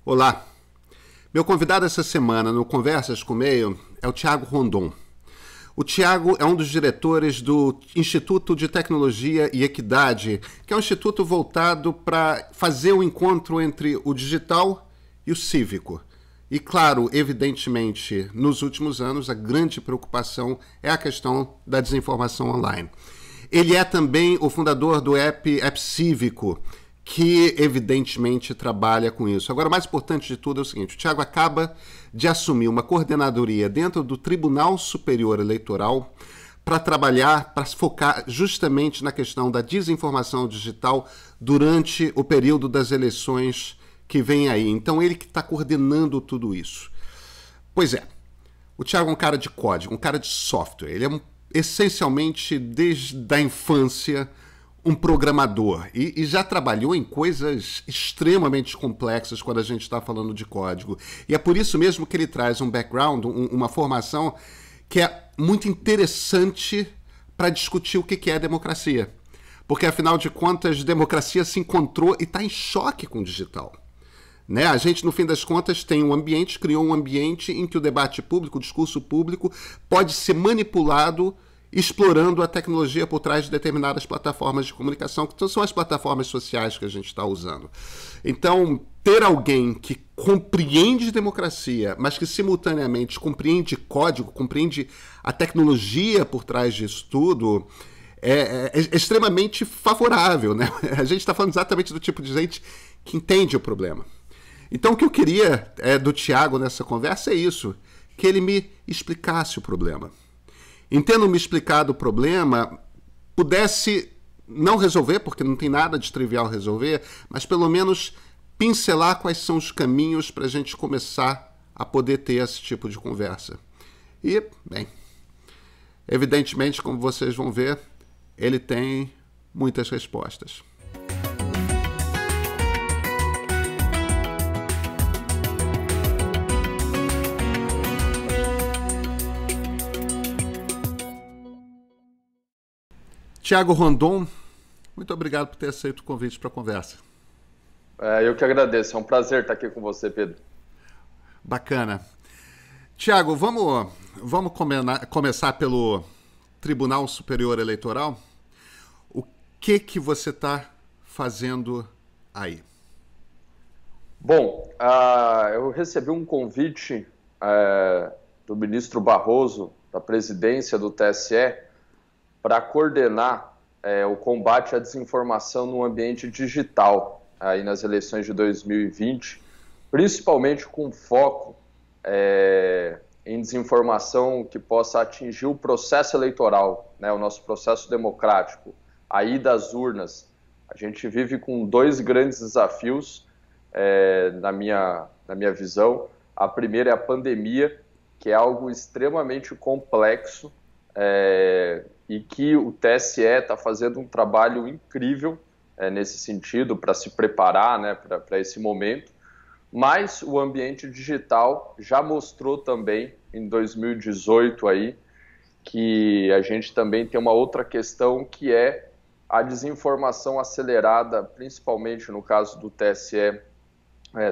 Olá, meu convidado essa semana no Conversas com o Meio é o Thiago Rondon. O Thiago é um dos diretores do Instituto de Tecnologia e Equidade, que é um instituto voltado para fazer o encontro entre o digital e o cívico. E claro, evidentemente, nos últimos anos, a grande preocupação é a questão da desinformação online. Ele é também o fundador do App Cívico, que evidentemente trabalha com isso. Agora, o mais importante de tudo é o seguinte: o Thiago acaba de assumir uma coordenadoria dentro do Tribunal Superior Eleitoral para trabalhar, para focar justamente na questão da desinformação digital durante o período das eleições que vem aí. Então, ele que está coordenando tudo isso. Pois é, o Thiago é um cara de código, um cara de software. Ele é essencialmente, desde a infância, um programador e já trabalhou em coisas extremamente complexas quando a gente está falando de código. E é por isso mesmo que ele traz um background, uma formação que é muito interessante para discutir o que é democracia. Porque, afinal de contas, a democracia se encontrou e está em choque com o digital. Né? A gente, no fim das contas, tem um ambiente, criou um ambiente em que o debate público, o discurso público, pode ser manipulado explorando a tecnologia por trás de determinadas plataformas de comunicação, que são as plataformas sociais que a gente está usando. Então, ter alguém que compreende democracia, mas que simultaneamente compreende código, compreende a tecnologia por trás disso tudo, é extremamente favorável, né? A gente está falando exatamente do tipo de gente que entende o problema. Então, o que eu queria do Thiago nessa conversa é isso, que ele me explicasse o problema. Tendo me explicado o problema, pudesse não resolver, porque não tem nada de trivial resolver, mas pelo menos pincelar quais são os caminhos para a gente começar a poder ter esse tipo de conversa. E, bem, evidentemente, como vocês vão ver, ele tem muitas respostas. Thiago Rondon, muito obrigado por ter aceito o convite para a conversa. Eu que agradeço, é um prazer estar aqui com você, Pedro. Bacana. Thiago, vamos começar pelo Tribunal Superior Eleitoral. O que você está fazendo aí? Bom, eu recebi um convite do ministro Barroso, da presidência do TSE, para coordenar o combate à desinformação no ambiente digital, aí nas eleições de 2020, principalmente com foco em desinformação que possa atingir o processo eleitoral, né, o nosso processo democrático, aí das urnas. A gente vive com dois grandes desafios, na minha visão. A primeira é a pandemia, que é algo extremamente complexo, e que o TSE está fazendo um trabalho incrível nesse sentido, para se preparar, né, para esse momento. Mas o ambiente digital já mostrou também, em 2018, aí, que a gente também tem uma outra questão, que é a desinformação acelerada, principalmente no caso do TSE,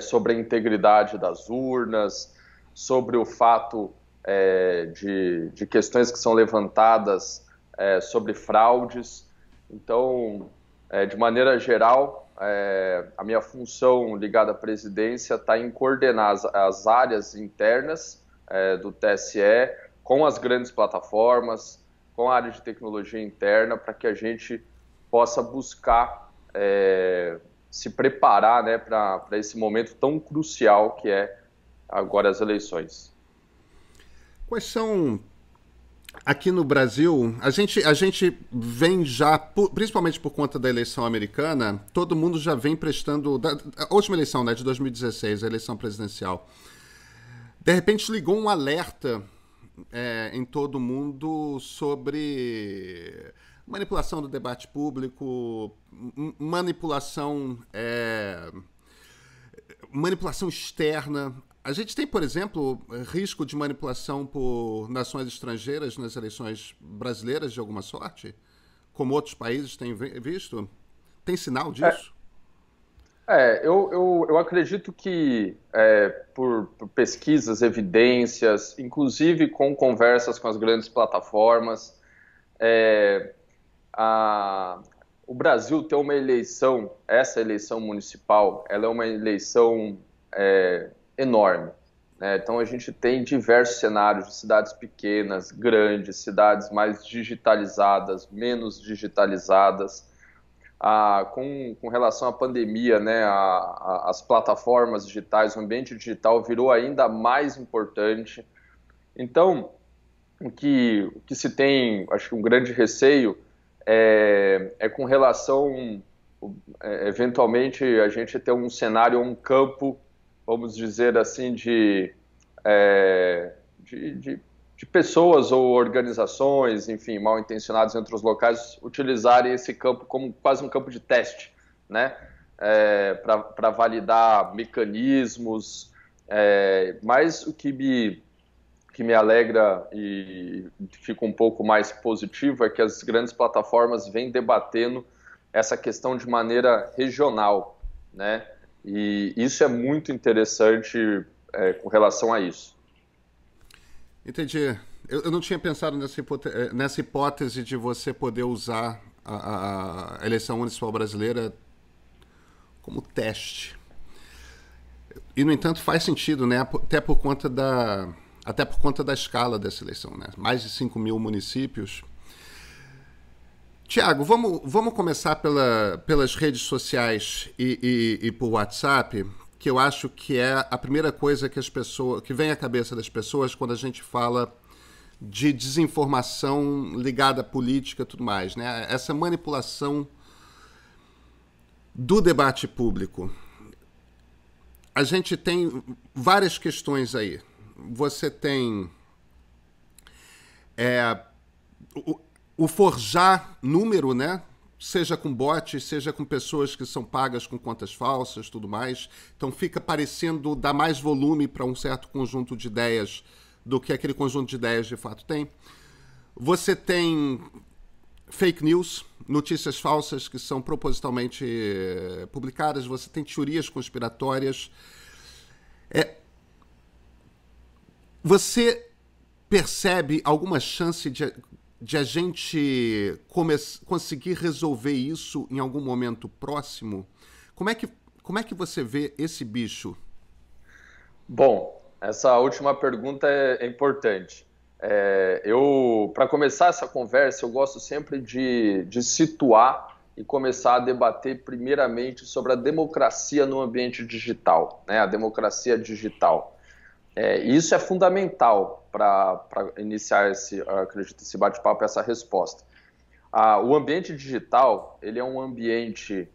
sobre a integridade das urnas, sobre o fato de questões que são levantadas sobre fraudes. Então, de maneira geral, a minha função ligada à presidência está em coordenar as áreas internas do TSE com as grandes plataformas, com a área de tecnologia interna, para que a gente possa buscar se preparar, né, para esse momento tão crucial que é agora as eleições. Quais são... Aqui no Brasil, a gente vem já, principalmente por conta da eleição americana, todo mundo já vem prestando... A última eleição, né, de 2016, a eleição presidencial, de repente ligou um alerta em todo mundo sobre manipulação do debate público, manipulação externa. A gente tem, por exemplo, risco de manipulação por nações estrangeiras nas eleições brasileiras de alguma sorte? Como outros países têm visto? Tem sinal disso? Eu acredito que por pesquisas, evidências, inclusive com conversas com as grandes plataformas, é, a- o Brasil tem uma eleição, essa eleição municipal, ela é uma eleição enorme, né? Então a gente tem diversos cenários de cidades pequenas, grandes, cidades mais digitalizadas, menos digitalizadas. Com relação à pandemia, né, as plataformas digitais, o ambiente digital virou ainda mais importante. Então, o que se tem, acho que um grande receio é com relação, eventualmente, a gente ter um cenário, um campo, vamos dizer assim, é, de, de, de pessoas ou organizações, enfim, mal intencionadas em outros locais, utilizarem esse campo como quase um campo de teste, né? Para validar mecanismos. Mas o que me alegra e fica um pouco mais positivo é que as grandes plataformas vêm debatendo essa questão de maneira regional, né? E isso é muito interessante com relação a isso. Entendi. Eu não tinha pensado nessa hipótese de você poder usar a eleição municipal brasileira como teste. E, no entanto, faz sentido, né? Até por conta da escala dessa eleição, né? Mais de 5 mil municípios. Tiago, vamos começar pelas redes sociais e por WhatsApp, que eu acho que é a primeira coisa que vem à cabeça das pessoas quando a gente fala de desinformação ligada à política e tudo mais, né? Essa manipulação do debate público. A gente tem várias questões aí. Você tem o, o forjar número, né? Seja com bots, seja com pessoas que são pagas com contas falsas, tudo mais. Então fica parecendo dar mais volume para um certo conjunto de ideias do que aquele conjunto de ideias de fato tem. Você tem fake news, notícias falsas que são propositalmente publicadas. Você tem teorias conspiratórias. Você percebe alguma chance de a gente conseguir resolver isso em algum momento próximo? Como é que você vê esse bicho? Bom, essa última pergunta é importante. Para começar essa conversa, eu gosto sempre de situar e começar a debater primeiramente sobre a democracia no ambiente digital, né? A democracia digital. Isso é fundamental para iniciar acredito, esse bate-papo, essa resposta. O ambiente digital, ele é um ambiente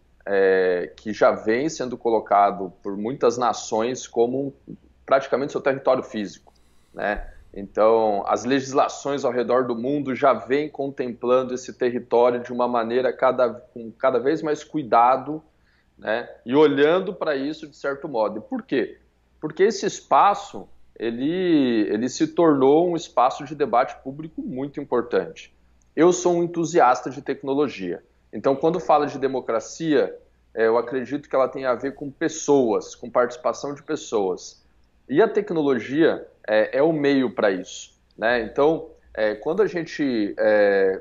que já vem sendo colocado por muitas nações como praticamente seu território físico, né? Então, as legislações ao redor do mundo já vêm contemplando esse território de uma maneira com cada vez mais cuidado, né? E olhando para isso de certo modo. E por quê? Porque esse espaço ele se tornou um espaço de debate público muito importante. Eu sou um entusiasta de tecnologia, então quando fala de democracia, eu acredito que ela tem a ver com pessoas, com participação de pessoas. E a tecnologia é o meio para isso, né? Então, quando a gente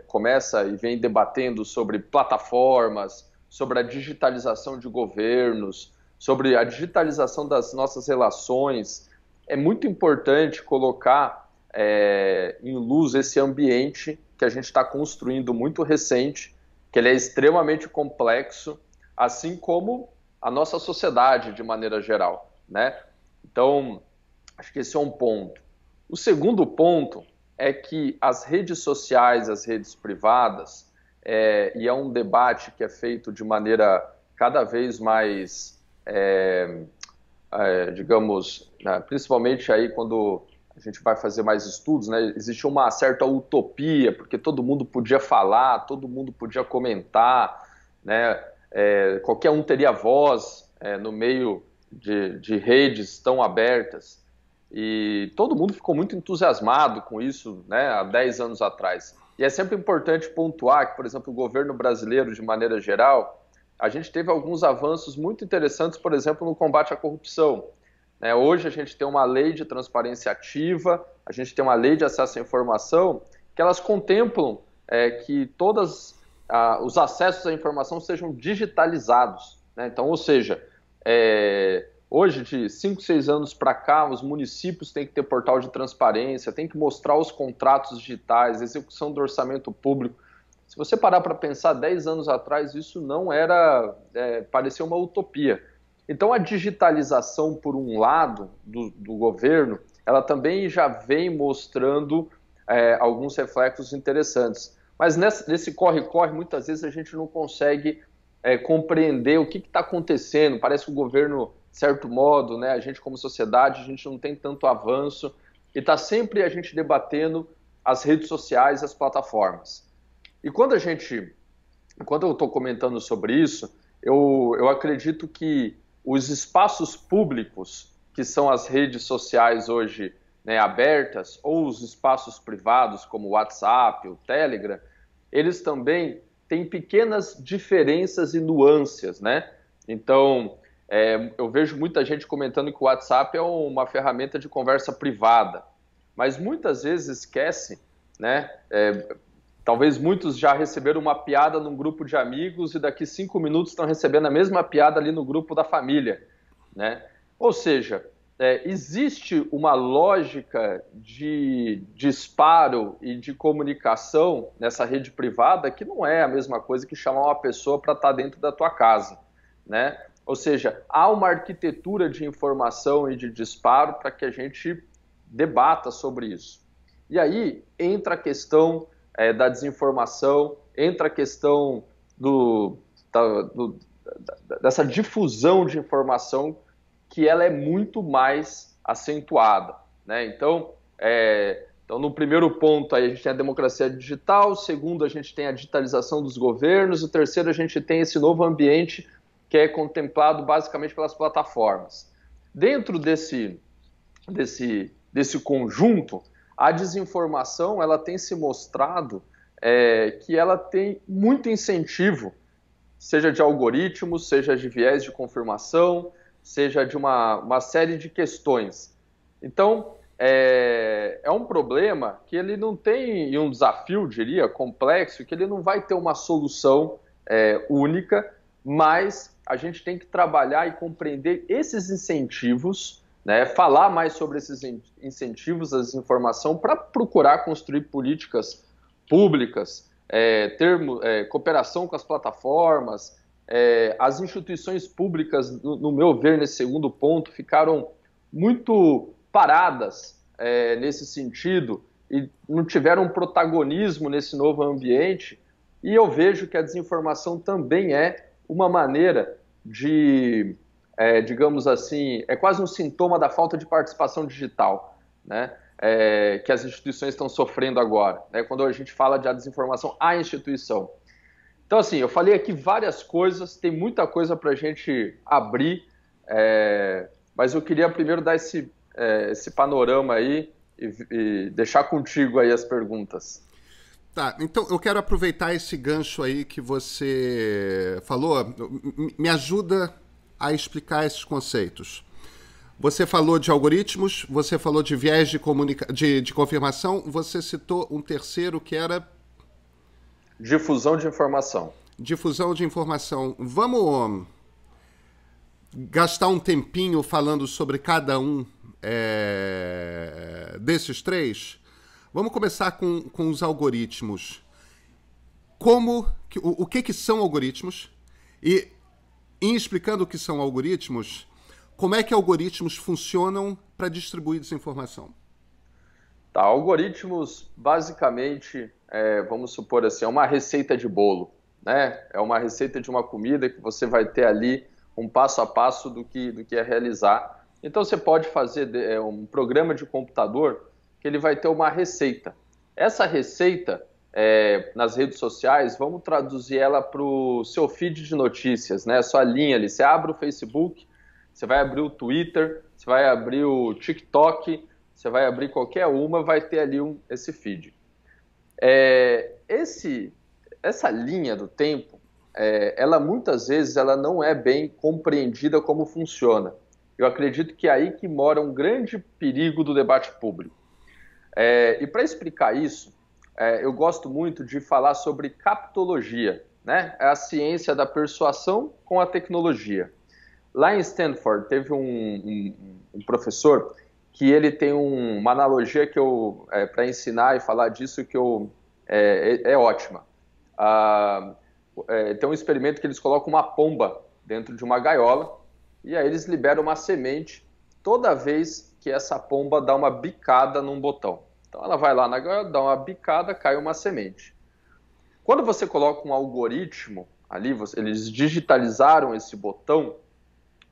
começa e vem debatendo sobre plataformas, sobre a digitalização de governos, sobre a digitalização das nossas relações, é muito importante colocar em luz esse ambiente que a gente está construindo muito recente, que ele é extremamente complexo, assim como a nossa sociedade de maneira geral, né? Então, acho que esse é um ponto. O segundo ponto é que as redes sociais, as redes privadas, e é um debate que é feito de maneira cada vez mais digamos, né, principalmente aí quando a gente vai fazer mais estudos, né, existe uma certa utopia, porque todo mundo podia falar, todo mundo podia comentar, né, qualquer um teria voz no meio de redes tão abertas, e todo mundo ficou muito entusiasmado com isso, né, há 10 anos atrás. E é sempre importante pontuar que, por exemplo, o governo brasileiro, de maneira geral, a gente teve alguns avanços muito interessantes, por exemplo, no combate à corrupção. Hoje a gente tem uma lei de transparência ativa, a gente tem uma lei de acesso à informação, que elas contemplam que todos os acessos à informação sejam digitalizados. Então, ou seja, hoje, de 5, 6 anos para cá, os municípios têm que ter portal de transparência, têm que mostrar os contratos digitais, execução do orçamento público. Se você parar para pensar, 10 anos atrás, isso não era, parecia uma utopia. Então, a digitalização, por um lado, do governo, ela também já vem mostrando alguns reflexos interessantes. Mas nesse corre-corre, muitas vezes a gente não consegue compreender o que está acontecendo. Parece que o governo, de certo modo, a gente como sociedade, a gente não tem tanto avanço e está sempre a gente debatendo as redes sociais, as plataformas. E quando eu estou comentando sobre isso, eu acredito que os espaços públicos, que são as redes sociais hoje abertas, ou os espaços privados, como o WhatsApp, o Telegram, eles também têm pequenas diferenças e nuances, Então, eu vejo muita gente comentando que o WhatsApp é uma ferramenta de conversa privada, mas muitas vezes esquece, talvez muitos já receberam uma piada num grupo de amigos e daqui 5 minutos estão recebendo a mesma piada ali no grupo da família, Ou seja, existe uma lógica de disparo e de comunicação nessa rede privada que não é a mesma coisa que chamar uma pessoa para estar dentro da tua casa, Ou seja, há uma arquitetura de informação e de disparo para que a gente debata sobre isso. E aí entra a questão da desinformação, entra a questão dessa difusão de informação que ela é muito mais acentuada. Então, no primeiro ponto aí a gente tem a democracia digital, o segundo a gente tem a digitalização dos governos, o terceiro a gente tem esse novo ambiente que é contemplado basicamente pelas plataformas. Dentro desse conjunto, a desinformação ela tem se mostrado que ela tem muito incentivo, seja de algoritmos, seja de viés de confirmação, seja de uma série de questões. Então, é um problema que ele não tem, e um desafio, diria, complexo, que ele não vai ter uma solução única, mas a gente tem que trabalhar e compreender esses incentivos, falar mais sobre esses incentivos à desinformação para procurar construir políticas públicas, ter cooperação com as plataformas. As instituições públicas, no meu ver, nesse segundo ponto, ficaram muito paradas nesse sentido e não tiveram um protagonismo nesse novo ambiente. E eu vejo que a desinformação também é uma maneira de, digamos assim, é quase um sintoma da falta de participação digital, que as instituições estão sofrendo agora, quando a gente fala de desinformação à instituição. Então, assim, eu falei aqui várias coisas, tem muita coisa para a gente abrir, mas eu queria primeiro dar esse panorama aí e deixar contigo aí as perguntas. Tá, então eu quero aproveitar esse gancho aí que você falou, me ajuda a explicar esses conceitos. Você falou de algoritmos, você falou de viés de confirmação, você citou um terceiro que era... Difusão de informação. Difusão de informação. Vamos gastar um tempinho falando sobre cada um desses três? Vamos começar com os algoritmos. O que são algoritmos? E, em explicando o que são algoritmos, como é que algoritmos funcionam para distribuir desinformação? Tá, algoritmos, basicamente, vamos supor assim, é uma receita de bolo, É uma receita de uma comida que você vai ter ali um passo a passo do que é realizar. Então, você pode fazer um programa de computador que ele vai ter uma receita. Essa receita, nas redes sociais, vamos traduzir ela para o seu feed de notícias, Sua linha ali. Você abre o Facebook, você vai abrir o Twitter, você vai abrir o TikTok, você vai abrir qualquer uma, vai ter ali esse feed. Essa linha do tempo, ela muitas vezes ela não é bem compreendida como funciona. Eu acredito que é aí que mora um grande perigo do debate público. E para explicar isso, eu gosto muito de falar sobre captologia, né? É a ciência da persuasão com a tecnologia. Lá em Stanford, teve um professor que ele tem uma analogia que para ensinar e falar disso que é ótima. Tem um experimento que eles colocam uma pomba dentro de uma gaiola e aí eles liberam uma semente toda vez que essa pomba dá uma bicada num botão. Então ela vai lá na gaiola, dá uma bicada, cai uma semente. Quando você coloca um algoritmo ali, eles digitalizaram esse botão,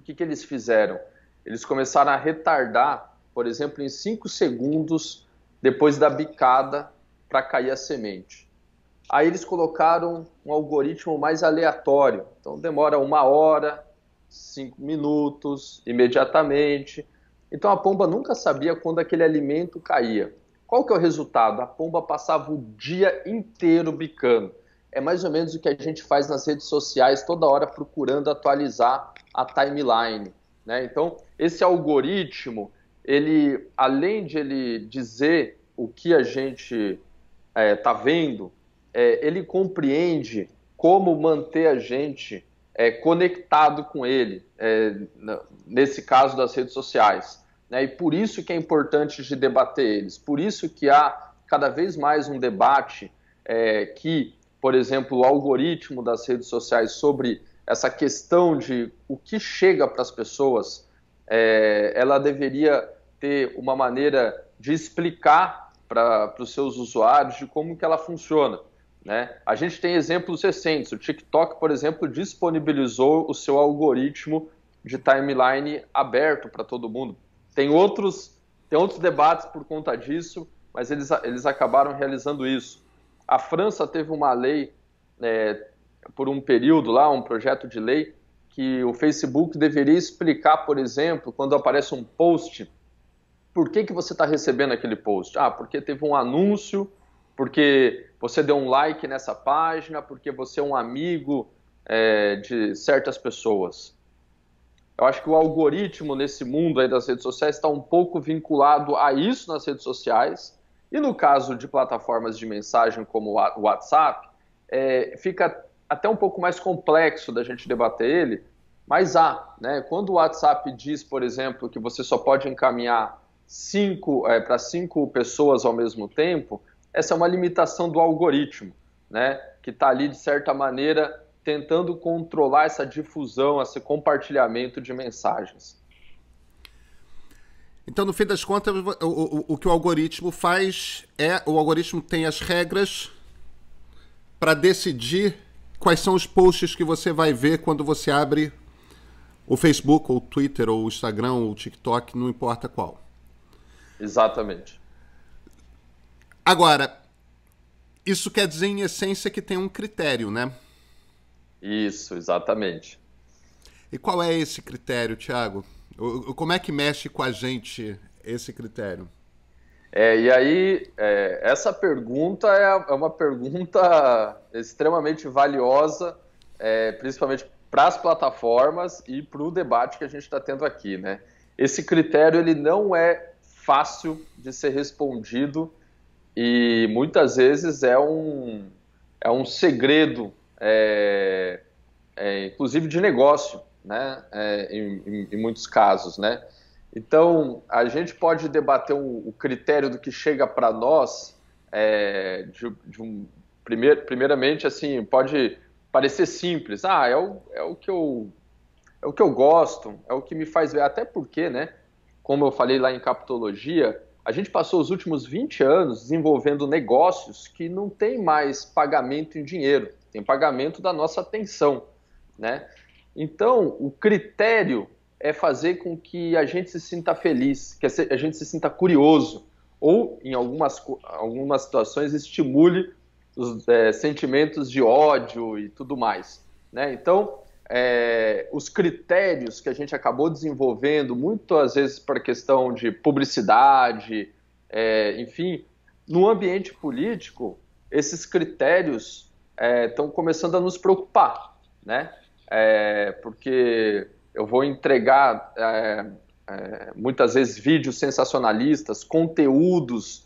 o que eles fizeram? Eles começaram a retardar, por exemplo, em 5 segundos depois da bicada para cair a semente. Aí eles colocaram um algoritmo mais aleatório. Então demora 1 hora, 5 minutos, imediatamente. Então a pomba nunca sabia quando aquele alimento caía. Qual que é o resultado? A pomba passava o dia inteiro bicando. É mais ou menos o que a gente faz nas redes sociais, toda hora procurando atualizar a timeline, né? Então, esse algoritmo, ele, além de ele dizer o que a gente está vendo, ele compreende como manter a gente conectado com ele, nesse caso das redes sociais, né? E por isso que é importante de debater eles, por isso que há cada vez mais um debate que, por exemplo, o algoritmo das redes sociais sobre essa questão de o que chega para as pessoas, ela deveria ter uma maneira de explicar para os seus usuários de como que ela funciona, né? A gente tem exemplos recentes. O TikTok, por exemplo, disponibilizou o seu algoritmo de timeline aberto para todo mundo. Tem outros debates por conta disso, mas eles acabaram realizando isso. A França teve uma lei, por um período lá, um projeto de lei, que o Facebook deveria explicar, por exemplo, quando aparece um post, por que você está recebendo aquele post? Porque teve um anúncio, porque você deu um like nessa página, porque você é um amigo de certas pessoas. Eu acho que o algoritmo nesse mundo aí das redes sociais está um pouco vinculado a isso nas redes sociais. E no caso de plataformas de mensagem como o WhatsApp, fica até um pouco mais complexo da gente debater ele, mas né? Quando o WhatsApp diz, por exemplo, que você só pode encaminhar para 5 pessoas ao mesmo tempo, essa é uma limitação do algoritmo, né? Que está ali, de certa maneira, tentando controlar essa difusão, esse compartilhamento de mensagens. Então, no fim das contas, o que o algoritmo faz o algoritmo tem as regras para decidir quais são os posts que você vai ver quando você abre o Facebook, ou o Twitter, ou o Instagram, ou o TikTok, não importa qual. Exatamente. Agora, isso quer dizer, em essência, que tem um critério, né? Isso, exatamente. E qual é esse critério, Thiago? Como é que mexe com a gente esse critério? E aí, essa pergunta é uma pergunta extremamente valiosa, principalmente para as plataformas e para o debate que a gente está tendo aqui, né? Esse critério ele não é fácil de ser respondido e muitas vezes é um segredo, inclusive de negócio, né? Em muitos casos, né? Então, a gente pode debater o critério do que chega para nós, primeiramente, assim, pode parecer simples. É o que eu gosto, é o que me faz ver. Até porque, né, como eu falei lá em captologia, a gente passou os últimos 20 anos desenvolvendo negócios que não tem mais pagamento em dinheiro, tem pagamento da nossa atenção, né? Então, o critério é fazer com que a gente se sinta feliz, que a gente se sinta curioso, ou, em algumas situações, estimule os sentimentos de ódio e tudo mais, né? Então, os critérios que a gente acabou desenvolvendo, muitas vezes para questão de publicidade, enfim, no ambiente político, esses critérios estão começando a nos preocupar, né? Porque eu vou entregar muitas vezes vídeos sensacionalistas, conteúdos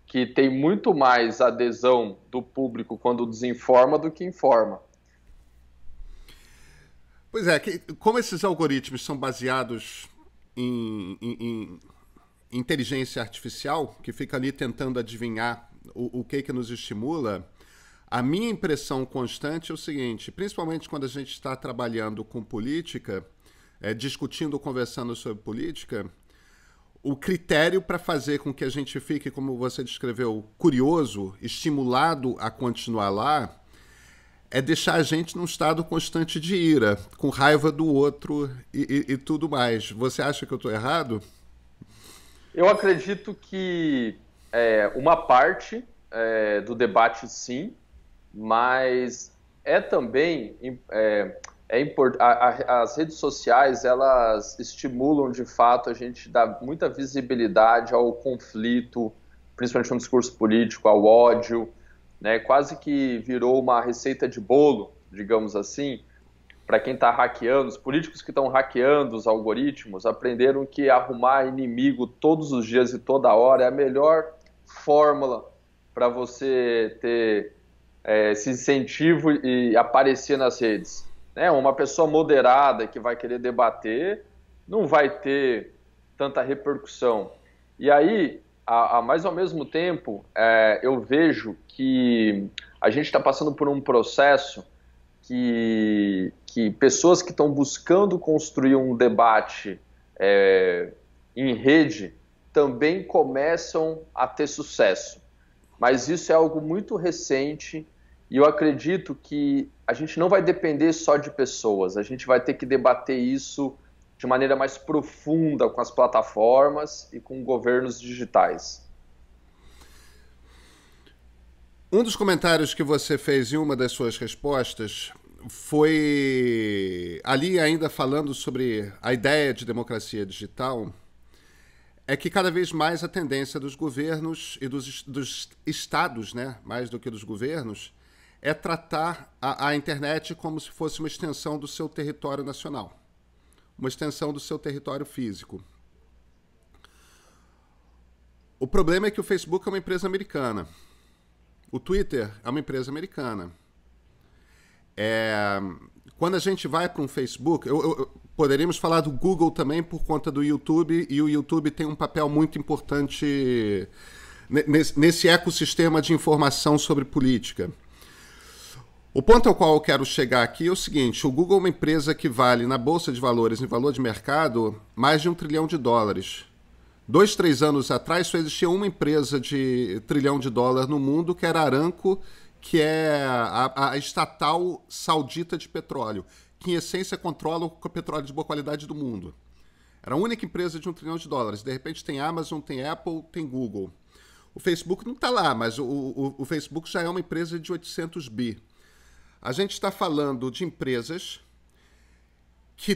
que tem muito mais adesão do público quando desinforma do que informa. Pois é, como esses algoritmos são baseados em inteligência artificial, que fica ali tentando adivinhar o que nos estimula, a minha impressão constante é o seguinte, principalmente quando a gente está trabalhando com política, discutindo, conversando sobre política, o critério para fazer com que a gente fique, como você descreveu, curioso, estimulado a continuar lá, é deixar a gente num estado constante de ira, com raiva do outro e tudo mais. Você acha que eu estou errado? Eu acredito que uma parte do debate, sim, mas também as redes sociais, elas estimulam de fato a gente dar muita visibilidade ao conflito, principalmente no discurso político, ao ódio, né? Quase que virou uma receita de bolo, digamos assim, para quem está hackeando. Os políticos que estão hackeando os algoritmos aprenderam que arrumar inimigo todos os dias e toda hora é a melhor fórmula para você ter esse incentivo e aparecer nas redes. Né? Uma pessoa moderada que vai querer debater não vai ter tanta repercussão. E aí, mas ao mesmo tempo, eu vejo que a gente está passando por um processo que pessoas que estão buscando construir um debate em rede também começam a ter sucesso. Mas isso é algo muito recente e eu acredito que a gente não vai depender só de pessoas, a gente vai ter que debater isso de maneira mais profunda com as plataformas e com governos digitais. Um dos comentários que você fez em uma das suas respostas foi, ali ainda falando sobre a ideia de democracia digital, é que cada vez mais a tendência dos governos e dos estados, né, mais do que dos governos, é tratar a internet como se fosse uma extensão do seu território nacional, uma extensão do seu território físico. O problema é que o Facebook é uma empresa americana. O Twitter é uma empresa americana. Quando a gente vai para um Facebook, poderíamos falar do Google também por conta do YouTube, e o YouTube tem um papel muito importante nesse ecossistema de informação sobre política. O ponto ao qual eu quero chegar aqui é o seguinte: o Google é uma empresa que vale na Bolsa de Valores, em valor de mercado, mais de $1 trilhão. 2, 3 anos atrás só existia uma empresa de $1 trilhão no mundo, que era a Aramco, que é a estatal saudita de petróleo, que em essência controla o petróleo de boa qualidade do mundo. Era a única empresa de $1 trilhão. De repente tem Amazon, tem Apple, tem Google. O Facebook não está lá, mas o Facebook já é uma empresa de 800 bi. A gente está falando de empresas que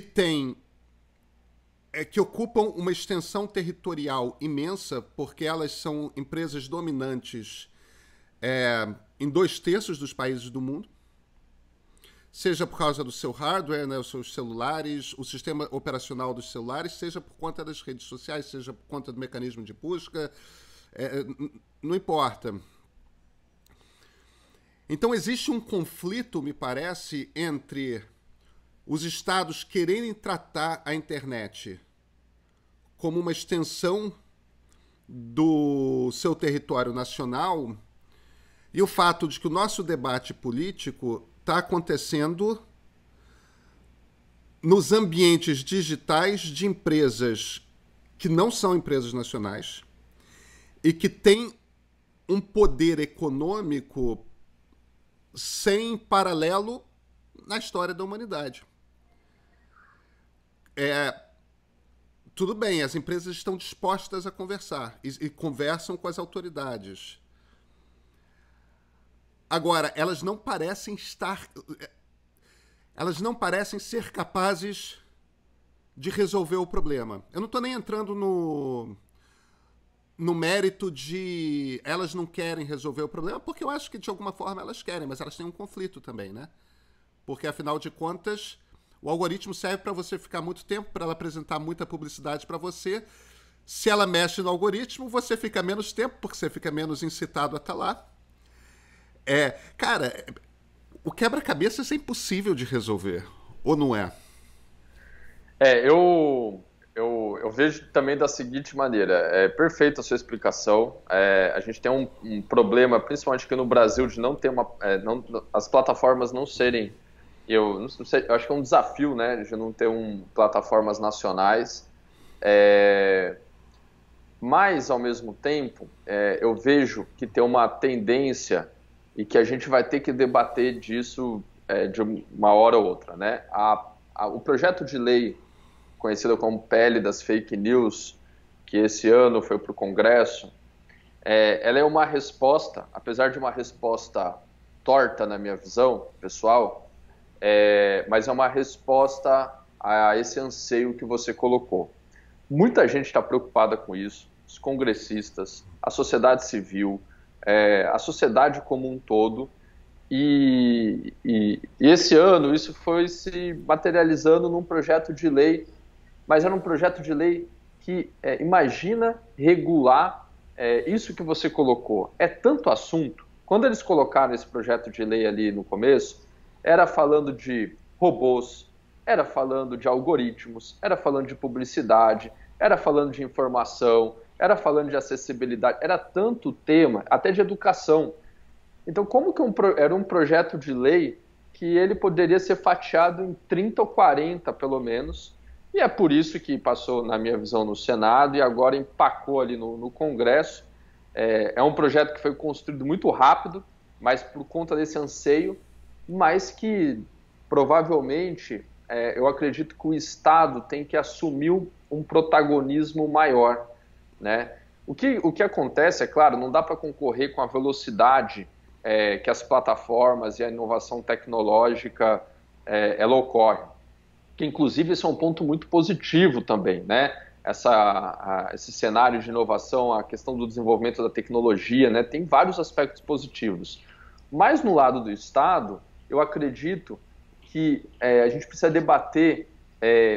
que ocupam uma extensão territorial imensa, porque elas são empresas dominantes em 2/3 dos países do mundo, seja por causa do seu hardware, né, os seus celulares, o sistema operacional dos celulares, seja por conta das redes sociais, seja por conta do mecanismo de busca, não importa. Então existe um conflito, me parece, entre os estados quererem tratar a internet como uma extensão do seu território nacional e o fato de que o nosso debate político está acontecendo nos ambientes digitais de empresas que não são empresas nacionais e que têm um poder econômico sem paralelo na história da humanidade. Tudo bem, as empresas estão dispostas a conversar e conversam com as autoridades. Agora, elas não parecem ser capazes de resolver o problema. Eu não estou nem entrando no mérito de elas não querem resolver o problema, porque eu acho que de alguma forma elas querem, mas elas têm um conflito também, né? Porque, afinal de contas, o algoritmo serve para você ficar muito tempo, para ela apresentar muita publicidade para você. Se ela mexe no algoritmo, você fica menos tempo, porque você fica menos incitado a estar lá. Cara, o quebra-cabeças é impossível de resolver, ou não é? Eu vejo também da seguinte maneira, é perfeita a sua explicação, a gente tem um problema, principalmente aqui no Brasil, de não ter as plataformas não serem, eu não sei, eu acho que é um desafio, né, de não ter plataformas nacionais, mas, ao mesmo tempo, eu vejo que tem uma tendência e que a gente vai ter que debater disso de uma hora ou outra, né? O projeto de lei conhecido como PL das Fake News, que esse ano foi para o Congresso, ela é uma resposta, apesar de uma resposta torta na minha visão pessoal, mas é uma resposta a esse anseio que você colocou. Muita gente está preocupada com isso, os congressistas, a sociedade civil, a sociedade como um todo, e esse ano isso foi se materializando num projeto de lei, mas era um projeto de lei que imagina regular isso que você colocou. É tanto assunto. Quando eles colocaram esse projeto de lei ali no começo, era falando de robôs, era falando de algoritmos, era falando de publicidade, era falando de informação, era falando de acessibilidade, era tanto tema, até de educação. Então, como que era um projeto de lei que ele poderia ser fatiado em 30 ou 40, pelo menos, e é por isso que passou, na minha visão, no Senado e agora empacou ali no Congresso. É um projeto que foi construído muito rápido, mas por conta desse anseio, mas que provavelmente eu acredito que o Estado tem que assumir um protagonismo maior, né? O que acontece, é claro, não dá para concorrer com a velocidade que as plataformas e a inovação tecnológica ela ocorre. Que inclusive esse é um ponto muito positivo também, né? Esse cenário de inovação, a questão do desenvolvimento da tecnologia, né? Tem vários aspectos positivos. Mas no lado do Estado, eu acredito que a gente precisa debater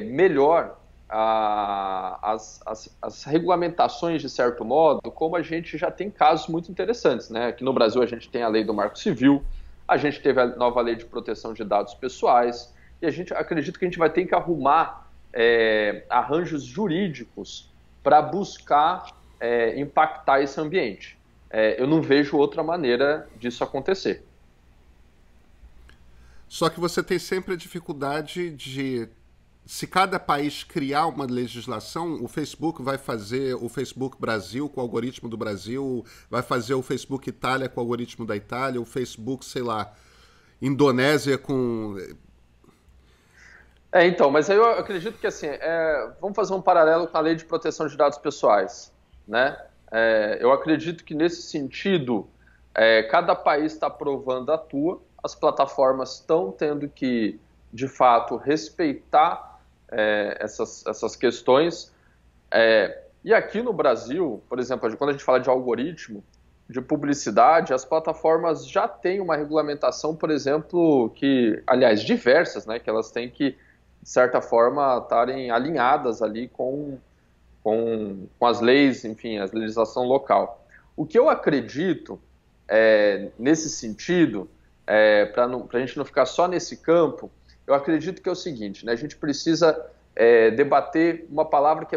melhor as regulamentações, de certo modo, como a gente já tem casos muito interessantes, né? Aqui no Brasil a gente tem a lei do Marco Civil, a gente teve a nova lei de proteção de dados pessoais, e a gente acredita que a gente vai ter que arrumar arranjos jurídicos para buscar impactar esse ambiente. Eu não vejo outra maneira disso acontecer. Só que você tem sempre a dificuldade de... Se cada país criar uma legislação, o Facebook vai fazer o Facebook Brasil com o algoritmo do Brasil, vai fazer o Facebook Itália com o algoritmo da Itália, o Facebook, sei lá, Indonésia com... Então, mas aí eu acredito que, assim, vamos fazer um paralelo com a lei de proteção de dados pessoais, né? Eu acredito que, nesse sentido, cada país está aprovando a tua, as plataformas estão tendo que, de fato, respeitar essas questões. E aqui no Brasil, por exemplo, quando a gente fala de algoritmo, de publicidade, as plataformas já têm uma regulamentação, por exemplo, que, aliás, diversas, né, que elas têm que, de certa forma, estarem alinhadas ali com as leis, enfim, a legislação local. O que eu acredito, nesse sentido, para a gente não ficar só nesse campo, eu acredito que é o seguinte, né, a gente precisa debater uma palavra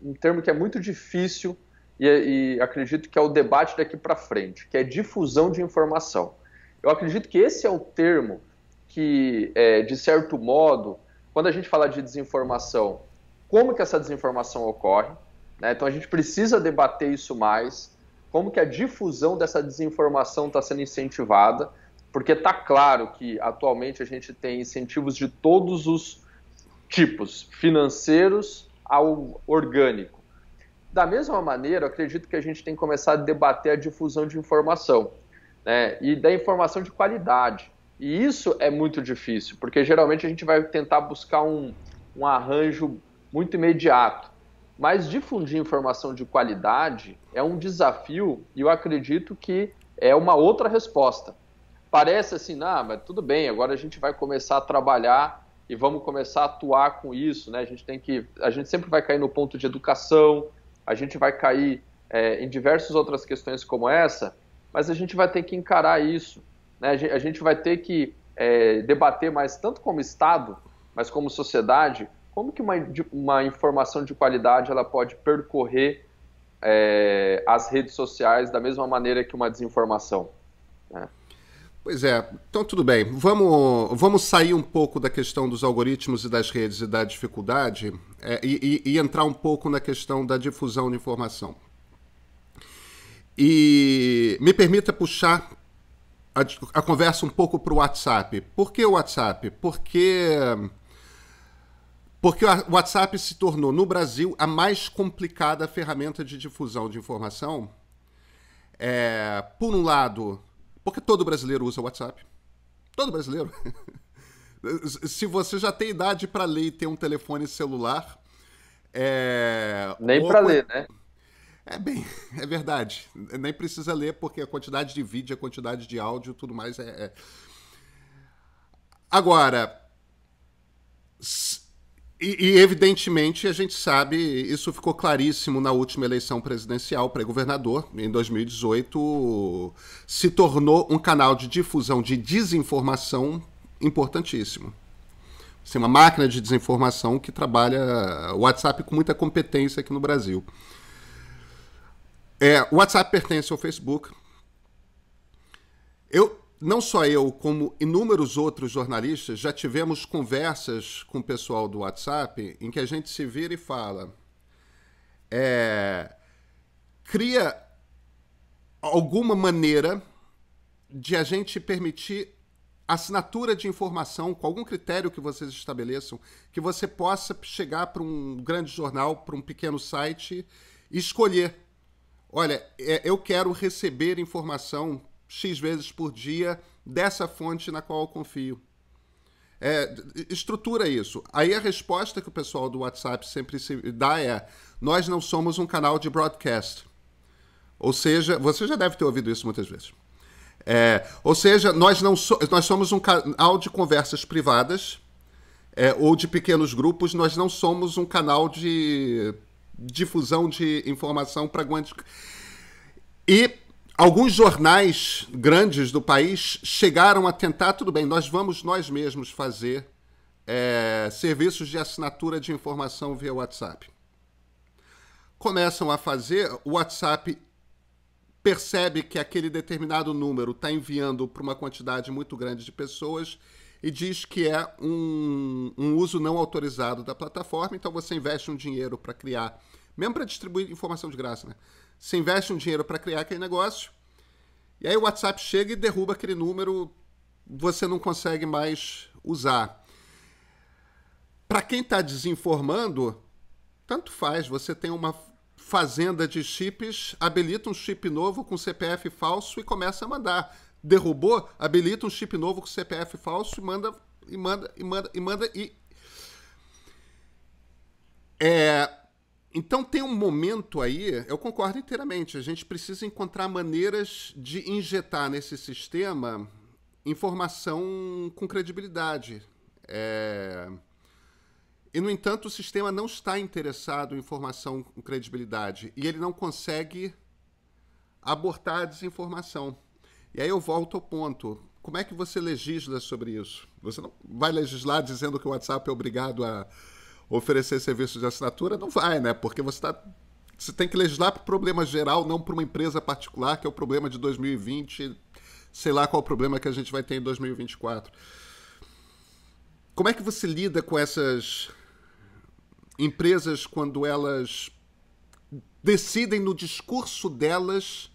um termo que é muito difícil e acredito que é o debate daqui para frente, que é difusão de informação. Eu acredito que esse é o termo que, de certo modo, quando a gente fala de desinformação, como que essa desinformação ocorre, né? Então a gente precisa debater isso mais, como que a difusão dessa desinformação está sendo incentivada, porque está claro que atualmente a gente tem incentivos de todos os tipos, financeiros ao orgânico. Da mesma maneira, eu acredito que a gente tem que começar a debater a difusão de informação, né? E da informação de qualidade. E isso é muito difícil, porque geralmente a gente vai tentar buscar um arranjo muito imediato. Mas difundir informação de qualidade é um desafio e eu acredito que é uma outra resposta. parece assim, mas tudo bem, agora a gente vai começar a trabalhar e vamos começar a atuar com isso, né? A gente sempre vai cair no ponto de educação, a gente vai cair em diversas outras questões como essa, mas a gente vai ter que encarar isso, né? A gente vai ter que debater mais, tanto como Estado, mas como sociedade, como que uma informação de qualidade ela pode percorrer as redes sociais da mesma maneira que uma desinformação, né? Pois é, então tudo bem. Vamos sair um pouco da questão dos algoritmos e das redes e da dificuldade e entrar um pouco na questão da difusão de informação. E me permita puxar a conversa um pouco para o WhatsApp. Por que o WhatsApp? Porque o WhatsApp se tornou, no Brasil, a mais complicada ferramenta de difusão de informação. Por um lado, porque todo brasileiro usa o WhatsApp. Todo brasileiro. Se você já tem idade para ler e ter um telefone celular... Nem para ler, né? É verdade. Nem precisa ler, porque a quantidade de vídeo, a quantidade de áudio, tudo mais Agora, e evidentemente a gente sabe, isso ficou claríssimo na última eleição presidencial para governador, em 2018, se tornou um canal de difusão de desinformação importantíssimo. Assim, uma máquina de desinformação que trabalha o WhatsApp com muita competência aqui no Brasil. O WhatsApp pertence ao Facebook. Não só eu, como inúmeros outros jornalistas, já tivemos conversas com o pessoal do WhatsApp em que a gente se vira e fala: cria alguma maneira de a gente permitir assinatura de informação, com algum critério que vocês estabeleçam, que você possa chegar para um grande jornal, para um pequeno site e escolher: olha, eu quero receber informação X vezes por dia dessa fonte na qual eu confio. Estrutura isso. Aí a resposta que o pessoal do WhatsApp sempre se dá nós não somos um canal de broadcast. Ou seja, você já deve ter ouvido isso muitas vezes. Ou seja, nós somos um canal de conversas privadas ou de pequenos grupos, nós não somos um canal de difusão de informação para grandes... E alguns jornais grandes do país chegaram a tentar, tudo bem, nós vamos nós mesmos fazer serviços de assinatura de informação via WhatsApp. Começam a fazer, o WhatsApp percebe que aquele determinado número está enviando para uma quantidade muito grande de pessoas e diz que é um uso não autorizado da plataforma, então você investe um dinheiro para criar, mesmo para distribuir informação de graça, né? Você investe um dinheiro para criar aquele negócio, e aí o WhatsApp chega e derruba aquele número, você não consegue mais usar. Para quem está desinformando, tanto faz, você tem uma fazenda de chips, habilita um chip novo com CPF falso e começa a mandar. Derrubou, habilita um chip novo com CPF falso e manda. Então tem um momento aí, eu concordo inteiramente, a gente precisa encontrar maneiras de injetar nesse sistema informação com credibilidade. E, no entanto, o sistema não está interessado em informação com credibilidade e ele não consegue abortar a desinformação. E aí eu volto ao ponto. Como é que você legisla sobre isso? Você não vai legislar dizendo que o WhatsApp é obrigado a oferecer serviços de assinatura? Não vai, né? Porque você tem que legislar para o problema geral, não para uma empresa particular, que é o problema de 2020, sei lá qual é o problema que a gente vai ter em 2024. Como é que você lida com essas empresas quando elas decidem no discurso delas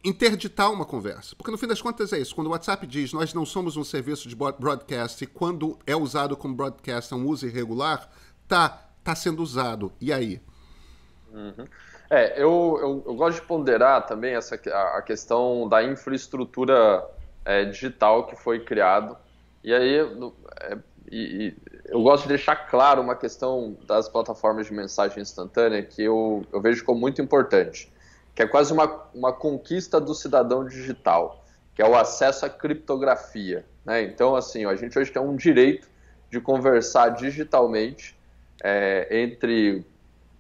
interditar uma conversa? Porque no fim das contas é isso. Quando o WhatsApp diz nós não somos um serviço de broadcast e quando é usado como broadcast é um uso irregular, tá sendo usado. E aí? Uhum. Eu gosto de ponderar também a questão da infraestrutura digital que foi criado. E aí eu gosto de deixar claro uma questão das plataformas de mensagem instantânea que eu vejo como muito importante, que é quase uma conquista do cidadão digital, que é o acesso à criptografia, né? Então, assim, a gente hoje tem um direito de conversar digitalmente entre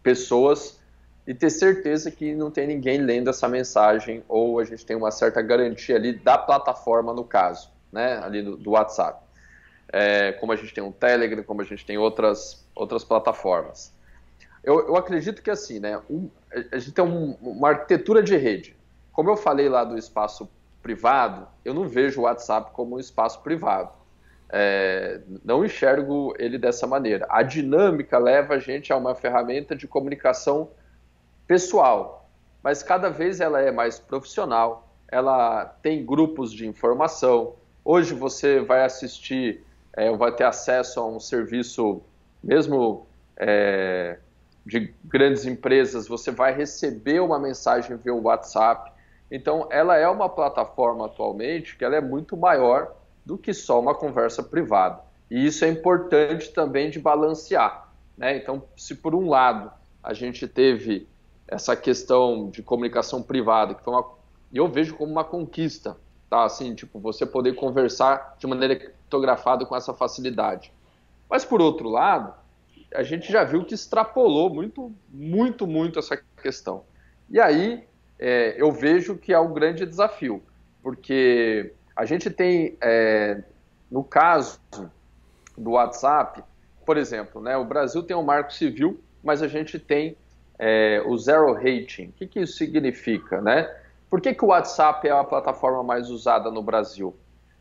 pessoas e ter certeza que não tem ninguém lendo essa mensagem, ou a gente tem uma certa garantia ali da plataforma, no caso, né? Ali do WhatsApp. Como a gente tem um Telegram, como a gente tem outras plataformas. Eu acredito que assim, né, a gente tem uma arquitetura de rede. Como eu falei lá do espaço privado, eu não vejo o WhatsApp como um espaço privado. Não enxergo ele dessa maneira. A dinâmica leva a gente a uma ferramenta de comunicação pessoal, mas cada vez ela é mais profissional, ela tem grupos de informação. Hoje você vai assistir, vai ter acesso a um serviço, mesmo de grandes empresas, você vai receber uma mensagem via WhatsApp. Então, ela é uma plataforma atualmente que ela é muito maior do que só uma conversa privada. E isso é importante também de balancear, né? Então, se por um lado a gente teve essa questão de comunicação privada, que eu vejo como uma conquista, tá? Assim, tipo, você poder conversar de maneira criptografada com essa facilidade. Mas, por outro lado, a gente já viu que extrapolou muito essa questão. E aí, eu vejo que é um grande desafio, porque a gente tem, no caso do WhatsApp, por exemplo, né, o Brasil tem um marco civil, mas a gente tem o Zero Rating. O que isso significa, né? Por que o WhatsApp é a plataforma mais usada no Brasil?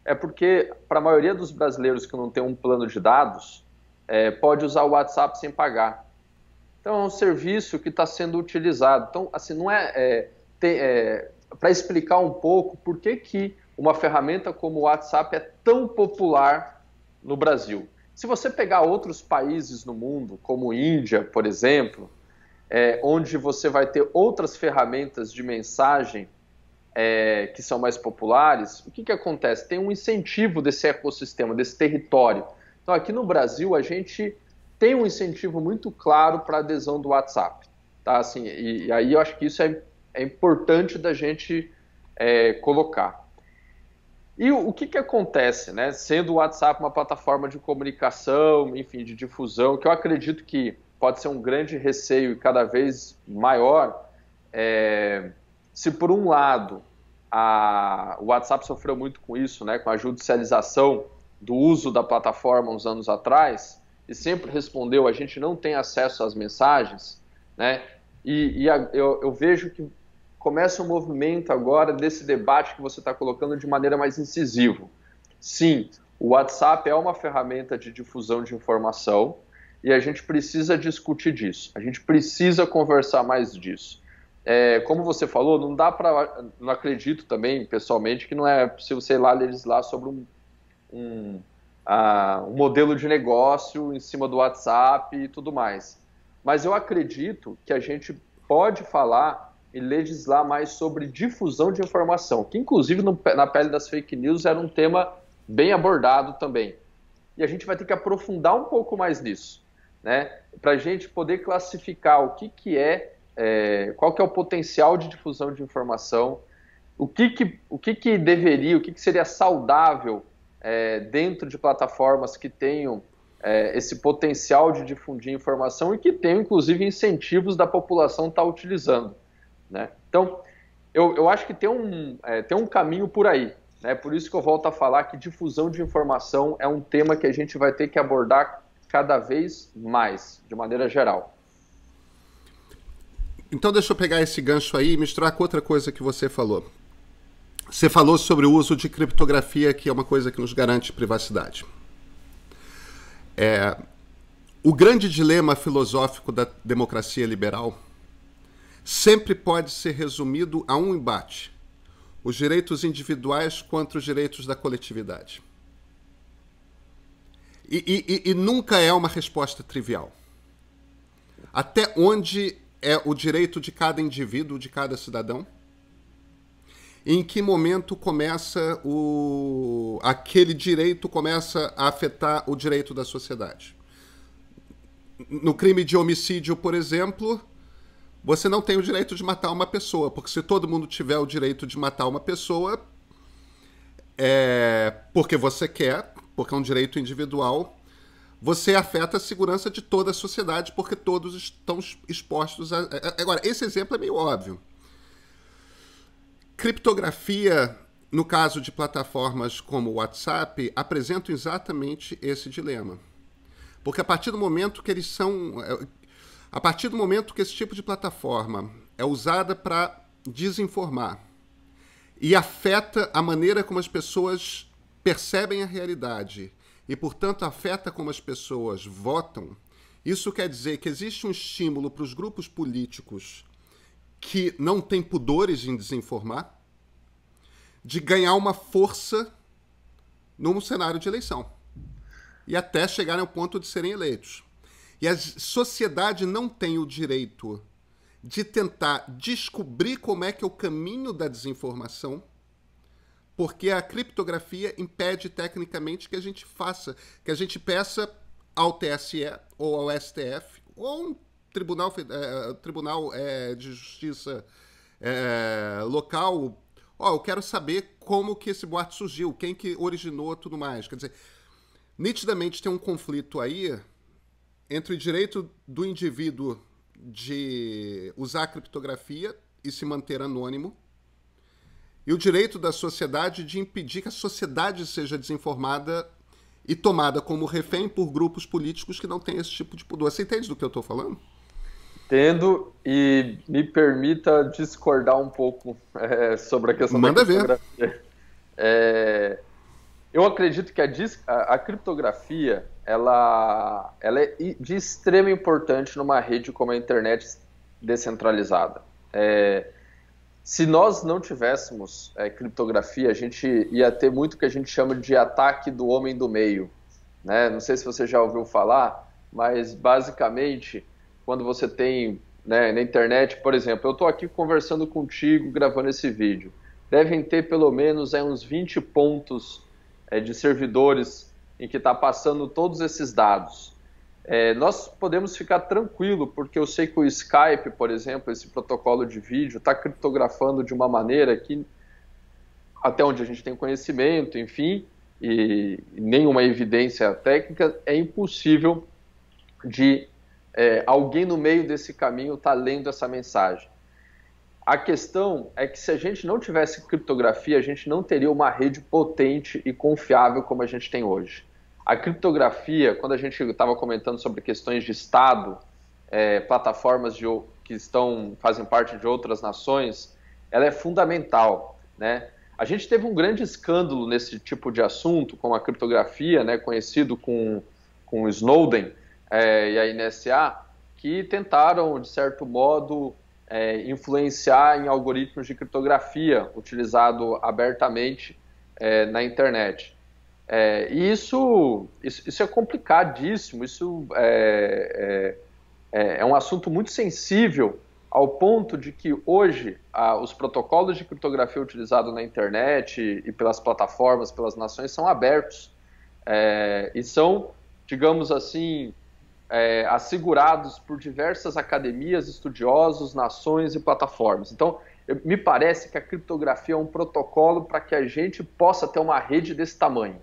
É porque, para a maioria dos brasileiros que não tem um plano de dados, pode usar o WhatsApp sem pagar. Então, é um serviço que está sendo utilizado. Então, assim, não para explicar um pouco por que uma ferramenta como o WhatsApp é tão popular no Brasil. Se você pegar outros países no mundo, como Índia, por exemplo, onde você vai ter outras ferramentas de mensagem que são mais populares, o que acontece? Tem um incentivo desse ecossistema, desse território. Então, aqui no Brasil, a gente tem um incentivo muito claro para a adesão do WhatsApp. Tá? Assim, e aí eu acho que isso é importante da gente colocar. E o que acontece, né? Sendo o WhatsApp uma plataforma de comunicação, enfim, de difusão, que eu acredito que pode ser um grande receio e cada vez maior, se por um lado o WhatsApp sofreu muito com isso, né, com a judicialização do uso da plataforma uns anos atrás, e sempre respondeu, a gente não tem acesso às mensagens, né, eu vejo que começa um movimento agora desse debate que você está colocando de maneira mais incisiva. Sim, o WhatsApp é uma ferramenta de difusão de informação e a gente precisa discutir disso, a gente precisa conversar mais disso. Como você falou, não acredito também, pessoalmente, que não é possível, sei lá, legislar sobre um modelo de negócio em cima do WhatsApp e tudo mais. Mas eu acredito que a gente pode falar e legislar mais sobre difusão de informação, que inclusive na pele das fake news era um tema bem abordado também. E a gente vai ter que aprofundar um pouco mais nisso, né? Para a gente poder classificar qual que é o potencial de difusão de informação, o que deveria, o que seria saudável dentro de plataformas que tenham esse potencial de difundir informação e que tenham, inclusive, incentivos da população estar utilizando, né? Então, eu acho que tem um caminho por aí, né? Por isso que eu volto a falar que difusão de informação é um tema que a gente vai ter que abordar cada vez mais, de maneira geral. Então deixa eu pegar esse gancho aí e misturar com outra coisa que você falou. Você falou sobre o uso de criptografia, que é uma coisa que nos garante privacidade. O grande dilema filosófico da democracia liberal sempre pode ser resumido a um embate: os direitos individuais contra os direitos da coletividade. E nunca é uma resposta trivial. Até onde é o direito de cada indivíduo, de cada cidadão? Em que momento começa aquele direito começa a afetar o direito da sociedade? No crime de homicídio, por exemplo, você não tem o direito de matar uma pessoa, porque se todo mundo tiver o direito de matar uma pessoa, porque você quer, porque é um direito individual, você afeta a segurança de toda a sociedade, porque todos estão expostos a... Agora, esse exemplo é meio óbvio. Criptografia, no caso de plataformas como o WhatsApp, apresentam exatamente esse dilema. Porque a partir do momento que eles são... A partir do momento que esse tipo de plataforma é usada para desinformar e afeta a maneira como as pessoas percebem a realidade e, portanto, afeta como as pessoas votam, isso quer dizer que existe um estímulo para os grupos políticos que não têm pudores em desinformar, de ganhar uma força num cenário de eleição. E até chegarem ao ponto de serem eleitos. E a sociedade não tem o direito de tentar descobrir como é que é o caminho da desinformação, porque a criptografia impede tecnicamente que a gente faça, que a gente peça ao TSE ou ao STF ou um tribunal de justiça local. Eu quero saber como que esse boato surgiu, quem que originou tudo mais. Quer dizer, nitidamente tem um conflito aí entre o direito do indivíduo de usar a criptografia e se manter anônimo e o direito da sociedade de impedir que a sociedade seja desinformada e tomada como refém por grupos políticos que não têm esse tipo de pudor. Você entende do que eu estou falando? Entendo, e me permita discordar um pouco sobre a questão da criptografia. Eu acredito que a criptografia ela é de extrema importância numa rede como a internet descentralizada. Se nós não tivéssemos criptografia, a gente ia ter muito o que a gente chama de ataque do homem do meio, né? Não sei se você já ouviu falar, mas basicamente, quando você tem, né, na internet, por exemplo, eu estou aqui conversando contigo, gravando esse vídeo, devem ter pelo menos uns 20 pontos de servidores em que está passando todos esses dados. Nós podemos ficar tranquilo, porque eu sei que o Skype, por exemplo, esse protocolo de vídeo, está criptografando de uma maneira que, até onde a gente tem conhecimento, enfim, e nenhuma evidência técnica, é impossível de alguém no meio desse caminho estar lendo essa mensagem. A questão é que se a gente não tivesse criptografia, a gente não teria uma rede potente e confiável como a gente tem hoje. A criptografia, quando a gente estava comentando sobre questões de Estado, plataformas que fazem parte de outras nações, ela é fundamental, né? A gente teve um grande escândalo nesse tipo de assunto, como a criptografia, né, conhecido com o Snowden e a NSA, que tentaram, de certo modo, influenciar em algoritmos de criptografia utilizado abertamente na internet. E isso é complicadíssimo, isso é um assunto muito sensível, ao ponto de que hoje os protocolos de criptografia utilizados na internet e pelas plataformas, pelas nações, são abertos e são, digamos assim, assegurados por diversas academias, estudiosos, nações e plataformas. Então, me parece que a criptografia é um protocolo para que a gente possa ter uma rede desse tamanho.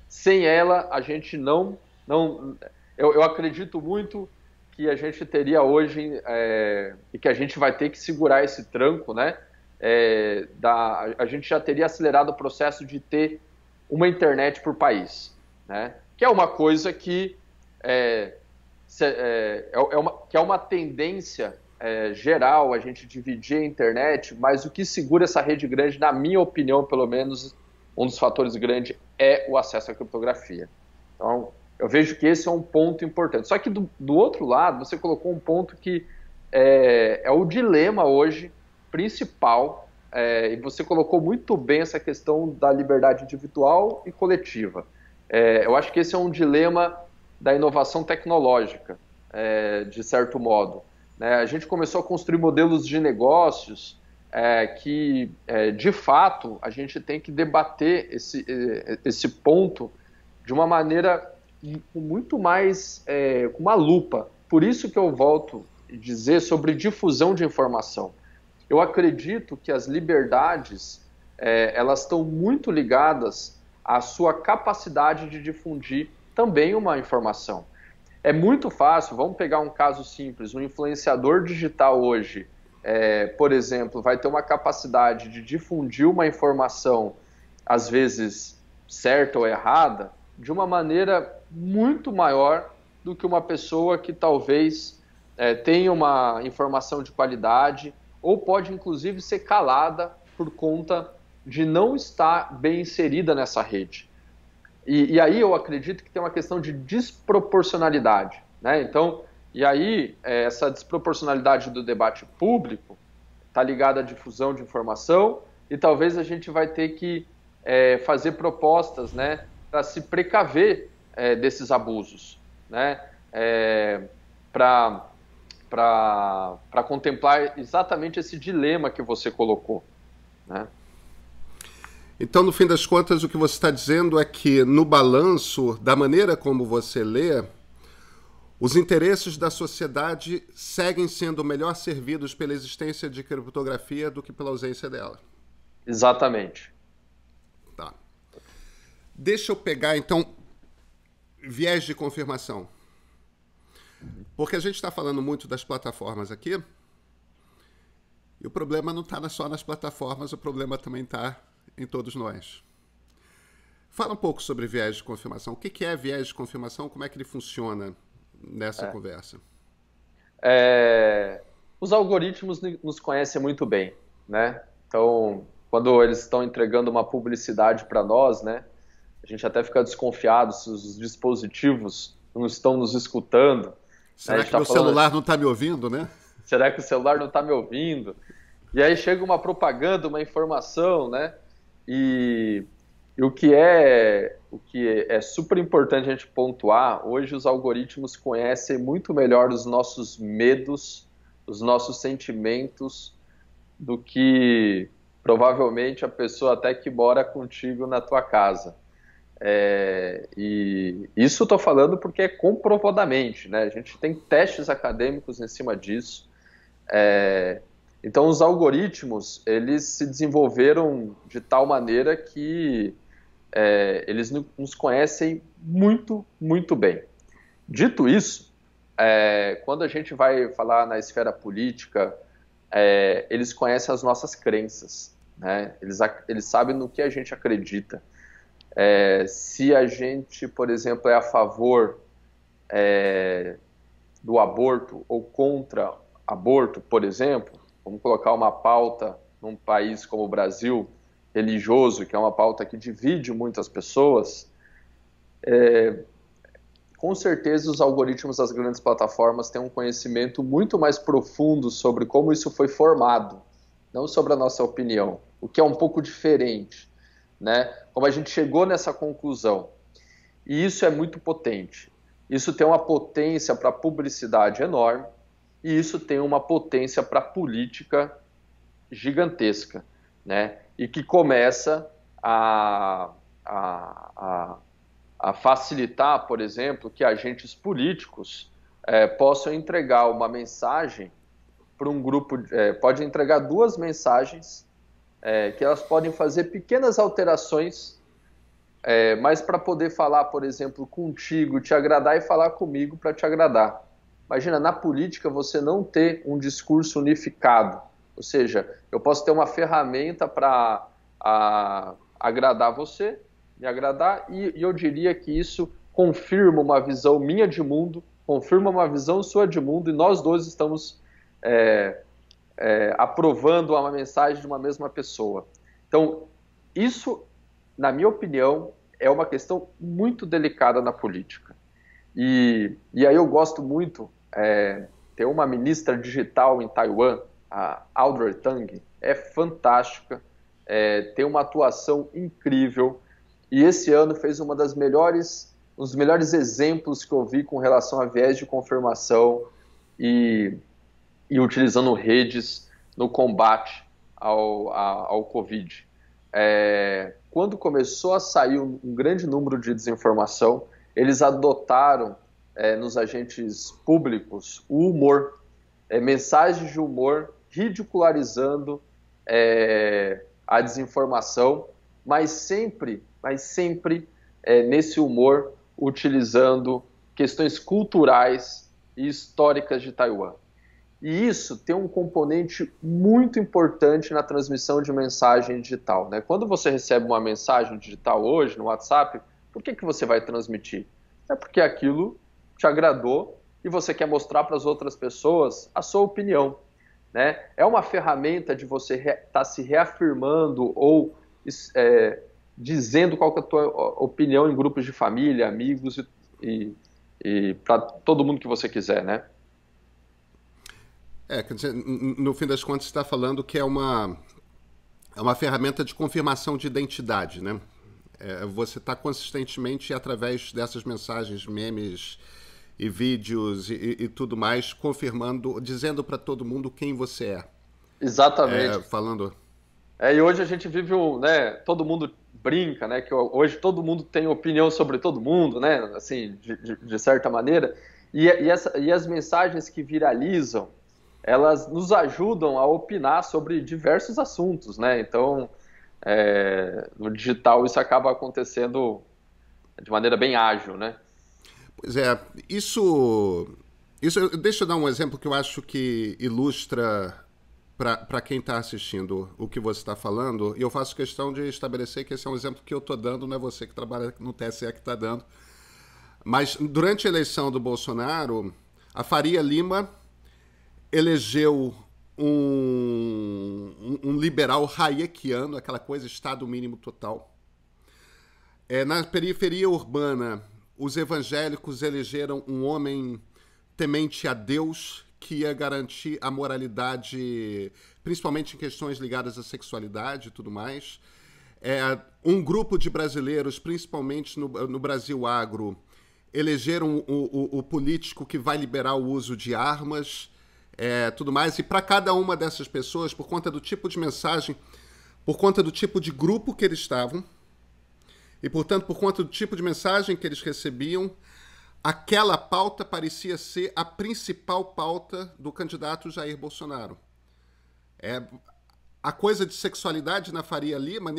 Sem ela, a gente não eu acredito muito que a gente teria hoje, e que a gente vai ter que segurar esse tranco, né? A gente já teria acelerado o processo de ter uma internet por país, né? Que é uma coisa que que é uma tendência geral a gente dividir a internet, mas o que segura essa rede grande, na minha opinião, pelo menos, um dos fatores grandes é o acesso à criptografia. Então, eu vejo que esse é um ponto importante. Só que do outro lado, você colocou um ponto que é o dilema hoje principal, e você colocou muito bem essa questão da liberdade individual e coletiva. Eu acho que esse é um dilema da inovação tecnológica, de certo modo, né? A gente começou a construir modelos de negócios que, de fato, a gente tem que debater esse ponto de uma maneira muito mais com uma lupa. Por isso que eu volto dizer sobre difusão de informação. Eu acredito que as liberdades, elas estão muito ligadas à sua capacidade de difundir também uma informação. É muito fácil, vamos pegar um caso simples, um influenciador digital hoje, por exemplo, vai ter uma capacidade de difundir uma informação, às vezes certa ou errada, de uma maneira muito maior do que uma pessoa que talvez tenha uma informação de qualidade ou pode inclusive ser calada por conta de não estar bem inserida nessa rede. E aí eu acredito que tem uma questão de desproporcionalidade, né? Então, e aí essa desproporcionalidade do debate público está ligada à difusão de informação e talvez a gente vai ter que fazer propostas, né, para se precaver desses abusos, né, para contemplar exatamente esse dilema que você colocou, né? Então, no fim das contas, o que você está dizendo é que, no balanço, da maneira como você lê, os interesses da sociedade seguem sendo melhor servidos pela existência de criptografia do que pela ausência dela. Exatamente. Tá. Deixa eu pegar, então, viés de confirmação. Porque a gente está falando muito das plataformas aqui, e o problema não está só nas plataformas, o problema também está em todos nós. Fala um pouco sobre viés de confirmação. O que é viés de confirmação? Como é que ele funciona nessa conversa? Os algoritmos nos conhecem muito bem, né? Então, quando eles estão entregando uma publicidade para nós, né, a gente até fica desconfiado se os dispositivos não estão nos escutando. Será que o celular não está me ouvindo, né? Será que o celular não está me ouvindo? E aí chega uma propaganda, uma informação, né? E o que é super importante a gente pontuar, hoje os algoritmos conhecem muito melhor os nossos medos, os nossos sentimentos, do que provavelmente a pessoa até que mora contigo na tua casa. E isso eu estou falando porque é comprovadamente, né? A gente tem testes acadêmicos em cima disso. Então, os algoritmos, eles se desenvolveram de tal maneira que eles nos conhecem muito, muito bem. Dito isso, quando a gente vai falar na esfera política, eles conhecem as nossas crenças, né? Eles sabem no que a gente acredita. Se a gente, por exemplo, é a favor do aborto ou contra aborto, por exemplo, vamos colocar uma pauta num país como o Brasil, religioso, que é uma pauta que divide muitas pessoas, com certeza os algoritmos das grandes plataformas têm um conhecimento muito mais profundo sobre como isso foi formado, não sobre a nossa opinião, o que é um pouco diferente, né? Como a gente chegou nessa conclusão. E isso é muito potente. Isso tem uma potência para a publicidade enorme, e isso tem uma potência para a política gigantesca, né? E que começa a facilitar, por exemplo, que agentes políticos possam entregar uma mensagem para um grupo, pode entregar duas mensagens que elas podem fazer pequenas alterações, mas para poder falar, por exemplo, contigo, te agradar e falar comigo para te agradar. Imagina, na política, você não ter um discurso unificado. Ou seja, eu posso ter uma ferramenta para agradar você, me agradar, e eu diria que isso confirma uma visão minha de mundo, confirma uma visão sua de mundo, e nós dois estamos aprovando uma mensagem de uma mesma pessoa. Então, isso, na minha opinião, é uma questão muito delicada na política. E aí eu gosto muito, tem uma ministra digital em Taiwan, a Audrey Tang, é fantástica, tem uma atuação incrível, e esse ano fez um dos melhores exemplos que eu vi com relação a viés de confirmação e utilizando redes no combate ao Covid. Quando começou a sair um grande número de desinformação, eles adotaram nos agentes públicos o humor. mensagens de humor ridicularizando a desinformação, mas sempre nesse humor utilizando questões culturais e históricas de Taiwan. E isso tem um componente muito importante na transmissão de mensagem digital, né? Quando você recebe uma mensagem digital hoje no WhatsApp, por que você vai transmitir? É porque aquilo te agradou e você quer mostrar para as outras pessoas a sua opinião, né? É uma ferramenta de você estar se reafirmando ou dizendo qual que é a tua opinião em grupos de família, amigos e para todo mundo que você quiser, né? Quer dizer, no fim das contas, você está falando que é uma ferramenta de confirmação de identidade, né? Você está consistentemente, através dessas mensagens, memes e vídeos e tudo mais, confirmando, dizendo para todo mundo quem você é. Exatamente. Falando... E hoje a gente vive né? Todo mundo brinca, né? Que hoje todo mundo tem opinião sobre todo mundo, né? Assim, de certa maneira. E as mensagens que viralizam, elas nos ajudam a opinar sobre diversos assuntos, né? Então, no digital isso acaba acontecendo de maneira bem ágil, né? Pois é, isso deixa eu dar um exemplo que eu acho que ilustra para quem está assistindo o que você está falando, e eu faço questão de estabelecer que esse é um exemplo que eu estou dando, não é você que trabalha no TSE que está dando. Mas durante a eleição do Bolsonaro, a Faria Lima elegeu um liberal hayekiano, aquela coisa, Estado mínimo total. Na periferia urbana, os evangélicos elegeram um homem temente a Deus, que ia garantir a moralidade, principalmente em questões ligadas à sexualidade e tudo mais. Um grupo de brasileiros, principalmente no Brasil agro, elegeram o político que vai liberar o uso de armas, tudo mais. E para cada uma dessas pessoas, por conta do tipo de mensagem, por conta do tipo de grupo que eles estavam, e, portanto, por conta do tipo de mensagem que eles recebiam, aquela pauta parecia ser a principal pauta do candidato Jair Bolsonaro. A coisa de sexualidade na Faria Lima,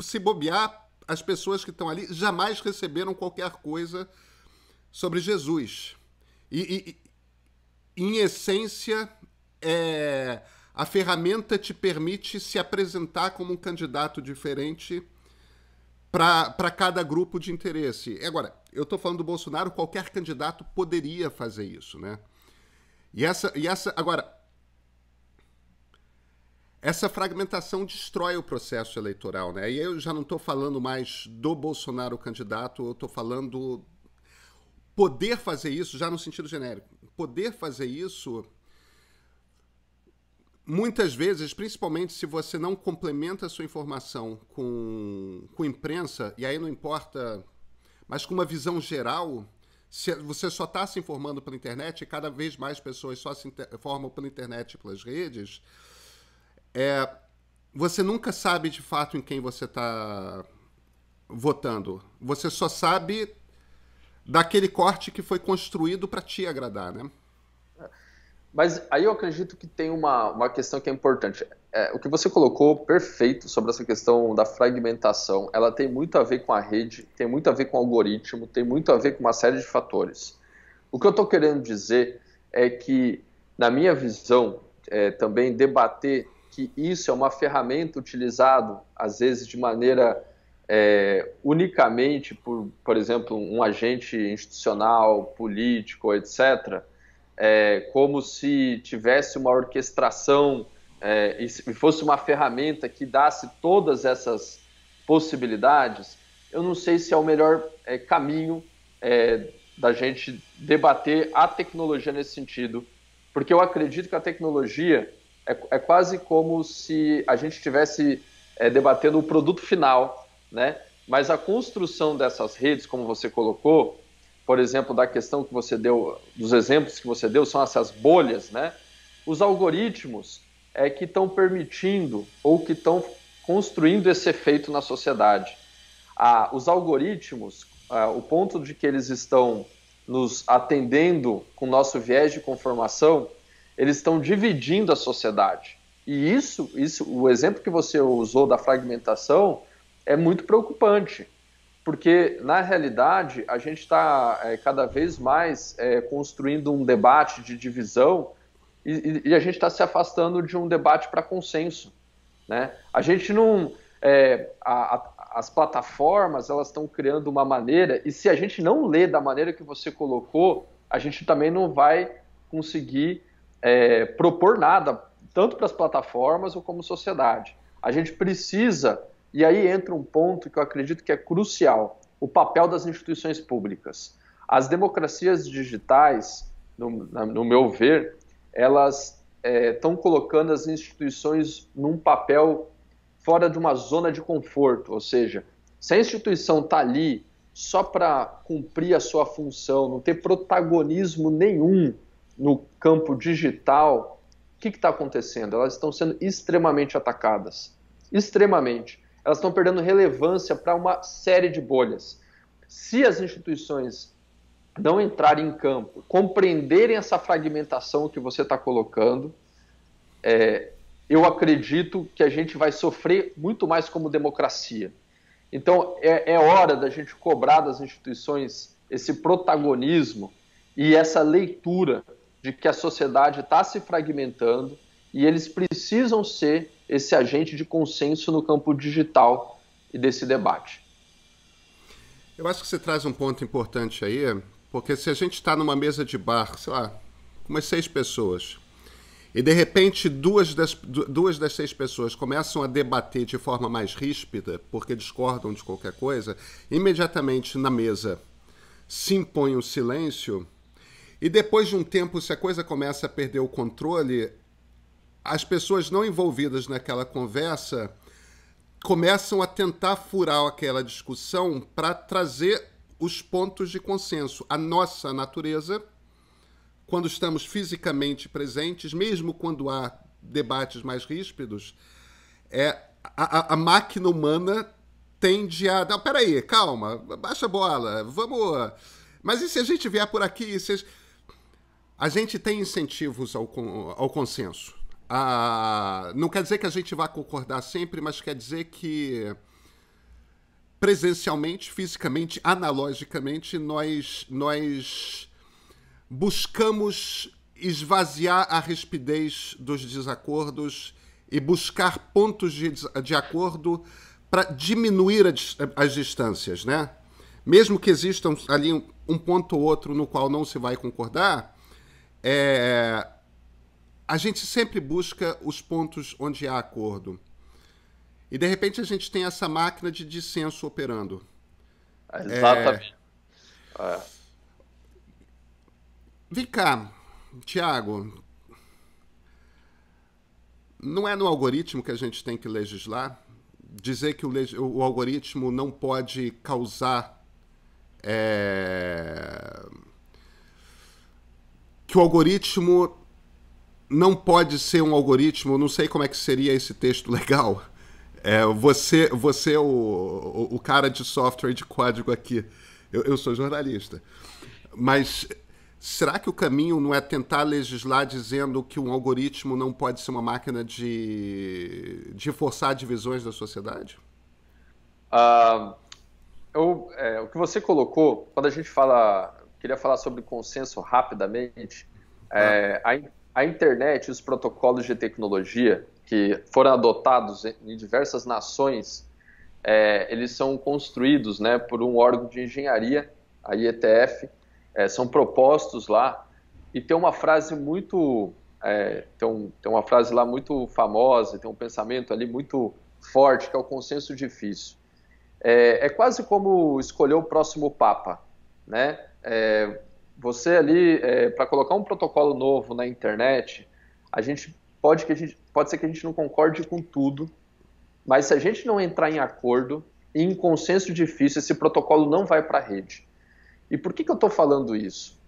se bobear, as pessoas que estão ali jamais receberam qualquer coisa sobre Jesus. E em essência, a ferramenta te permite se apresentar como um candidato diferente para cada grupo de interesse. Agora, eu estou falando do Bolsonaro, qualquer candidato poderia fazer isso, né? Agora, essa fragmentação destrói o processo eleitoral, né? E eu já não estou falando mais do Bolsonaro candidato, eu estou falando poder fazer isso, já no sentido genérico. Poder fazer isso, muitas vezes, principalmente se você não complementa a sua informação com imprensa, e aí não importa, mas com uma visão geral, se você só está se informando pela internet, e cada vez mais pessoas só se informam pela internet e pelas redes, você nunca sabe de fato em quem você está votando. Você só sabe daquele corte que foi construído para te agradar, né? Mas aí eu acredito que tem uma questão que é importante. O que você colocou perfeito sobre essa questão da fragmentação, ela tem muito a ver com a rede, tem muito a ver com o algoritmo, tem muito a ver com uma série de fatores. O que eu estou querendo dizer é que, na minha visão, também debater que isso é uma ferramenta utilizada, às vezes, de maneira unicamente por exemplo, um agente institucional, político, etc., como se tivesse uma orquestração e fosse uma ferramenta que desse todas essas possibilidades, eu não sei se é o melhor caminho da gente debater a tecnologia nesse sentido, porque eu acredito que a tecnologia é quase como se a gente estivesse debatendo o produto final, né? Mas a construção dessas redes, como você colocou, por exemplo, da questão que você deu, dos exemplos que você deu, são essas bolhas, né? Os algoritmos que estão permitindo ou que estão construindo esse efeito na sociedade. Os algoritmos, o ponto de que eles estão nos atendendo com o nosso viés de conformação, eles estão dividindo a sociedade. E isso, o exemplo que você usou da fragmentação é muito preocupante, porque, na realidade, a gente está cada vez mais construindo um debate de divisão e a gente está se afastando de um debate para consenso, né? A gente não... as plataformas, elas estão criando uma maneira, e se a gente não lê da maneira que você colocou, a gente também não vai conseguir propor nada, tanto para as plataformas ou como sociedade. A gente precisa, e aí entra um ponto que eu acredito que é crucial, o papel das instituições públicas. As democracias digitais, no meu ver, elas estão colocando as instituições num papel fora de uma zona de conforto, ou seja, se a instituição está ali só para cumprir a sua função, não ter protagonismo nenhum no campo digital, o que está acontecendo? Elas estão sendo extremamente atacadas. Extremamente. Elas estão perdendo relevância para uma série de bolhas. Se as instituições não entrarem em campo, compreenderem essa fragmentação que você está colocando, eu acredito que a gente vai sofrer muito mais como democracia. Então, é hora da gente cobrar das instituições esse protagonismo e essa leitura de que a sociedade está se fragmentando e eles precisam ser esse agente de consenso no campo digital e desse debate. Eu acho que você traz um ponto importante aí, porque se a gente está numa mesa de bar, sei lá, com umas 6 pessoas, e de repente duas das 6 pessoas começam a debater de forma mais ríspida, porque discordam de qualquer coisa, imediatamente na mesa se impõe o silêncio, e depois de um tempo, se a coisa começa a perder o controle, as pessoas não envolvidas naquela conversa começam a tentar furar aquela discussão para trazer os pontos de consenso. A nossa natureza, quando estamos fisicamente presentes, mesmo quando há debates mais ríspidos, a máquina humana tende a... Não, peraí, calma, baixa a bola, vamos... Mas e se a gente vier por aqui? A gente tem incentivos ao consenso. Não quer dizer que a gente vá concordar sempre, mas quer dizer que presencialmente, fisicamente, analogicamente, nós buscamos esvaziar a rispidez dos desacordos e buscar pontos de acordo para diminuir as distâncias, né? Mesmo que existam ali um ponto ou outro no qual não se vai concordar, a gente sempre busca os pontos onde há acordo. E, de repente, a gente tem essa máquina de dissenso operando. Exatamente. Vem cá, Tiago. Não é no algoritmo que a gente tem que legislar? Dizer que o algoritmo não pode causar... que o algoritmo não pode ser um algoritmo, não sei como é que seria esse texto legal. Você é o cara de software de código aqui. Eu sou jornalista. Mas será que o caminho não é tentar legislar dizendo que um algoritmo não pode ser uma máquina de forçar divisões da sociedade? O que você colocou, quando a gente fala... Queria falar sobre consenso rapidamente. A internet e os protocolos de tecnologia que foram adotados em diversas nações, eles são construídos, né, por um órgão de engenharia, a IETF, são propostos lá, e tem uma frase muito... tem uma frase lá muito famosa, tem um pensamento ali muito forte, que é o consenso difícil. É quase como escolher o próximo Papa, né? Você ali, para colocar um protocolo novo na internet, pode ser que a gente não concorde com tudo, mas se a gente não entrar em acordo, em consenso difícil, esse protocolo não vai para a rede. E por que eu estou falando isso?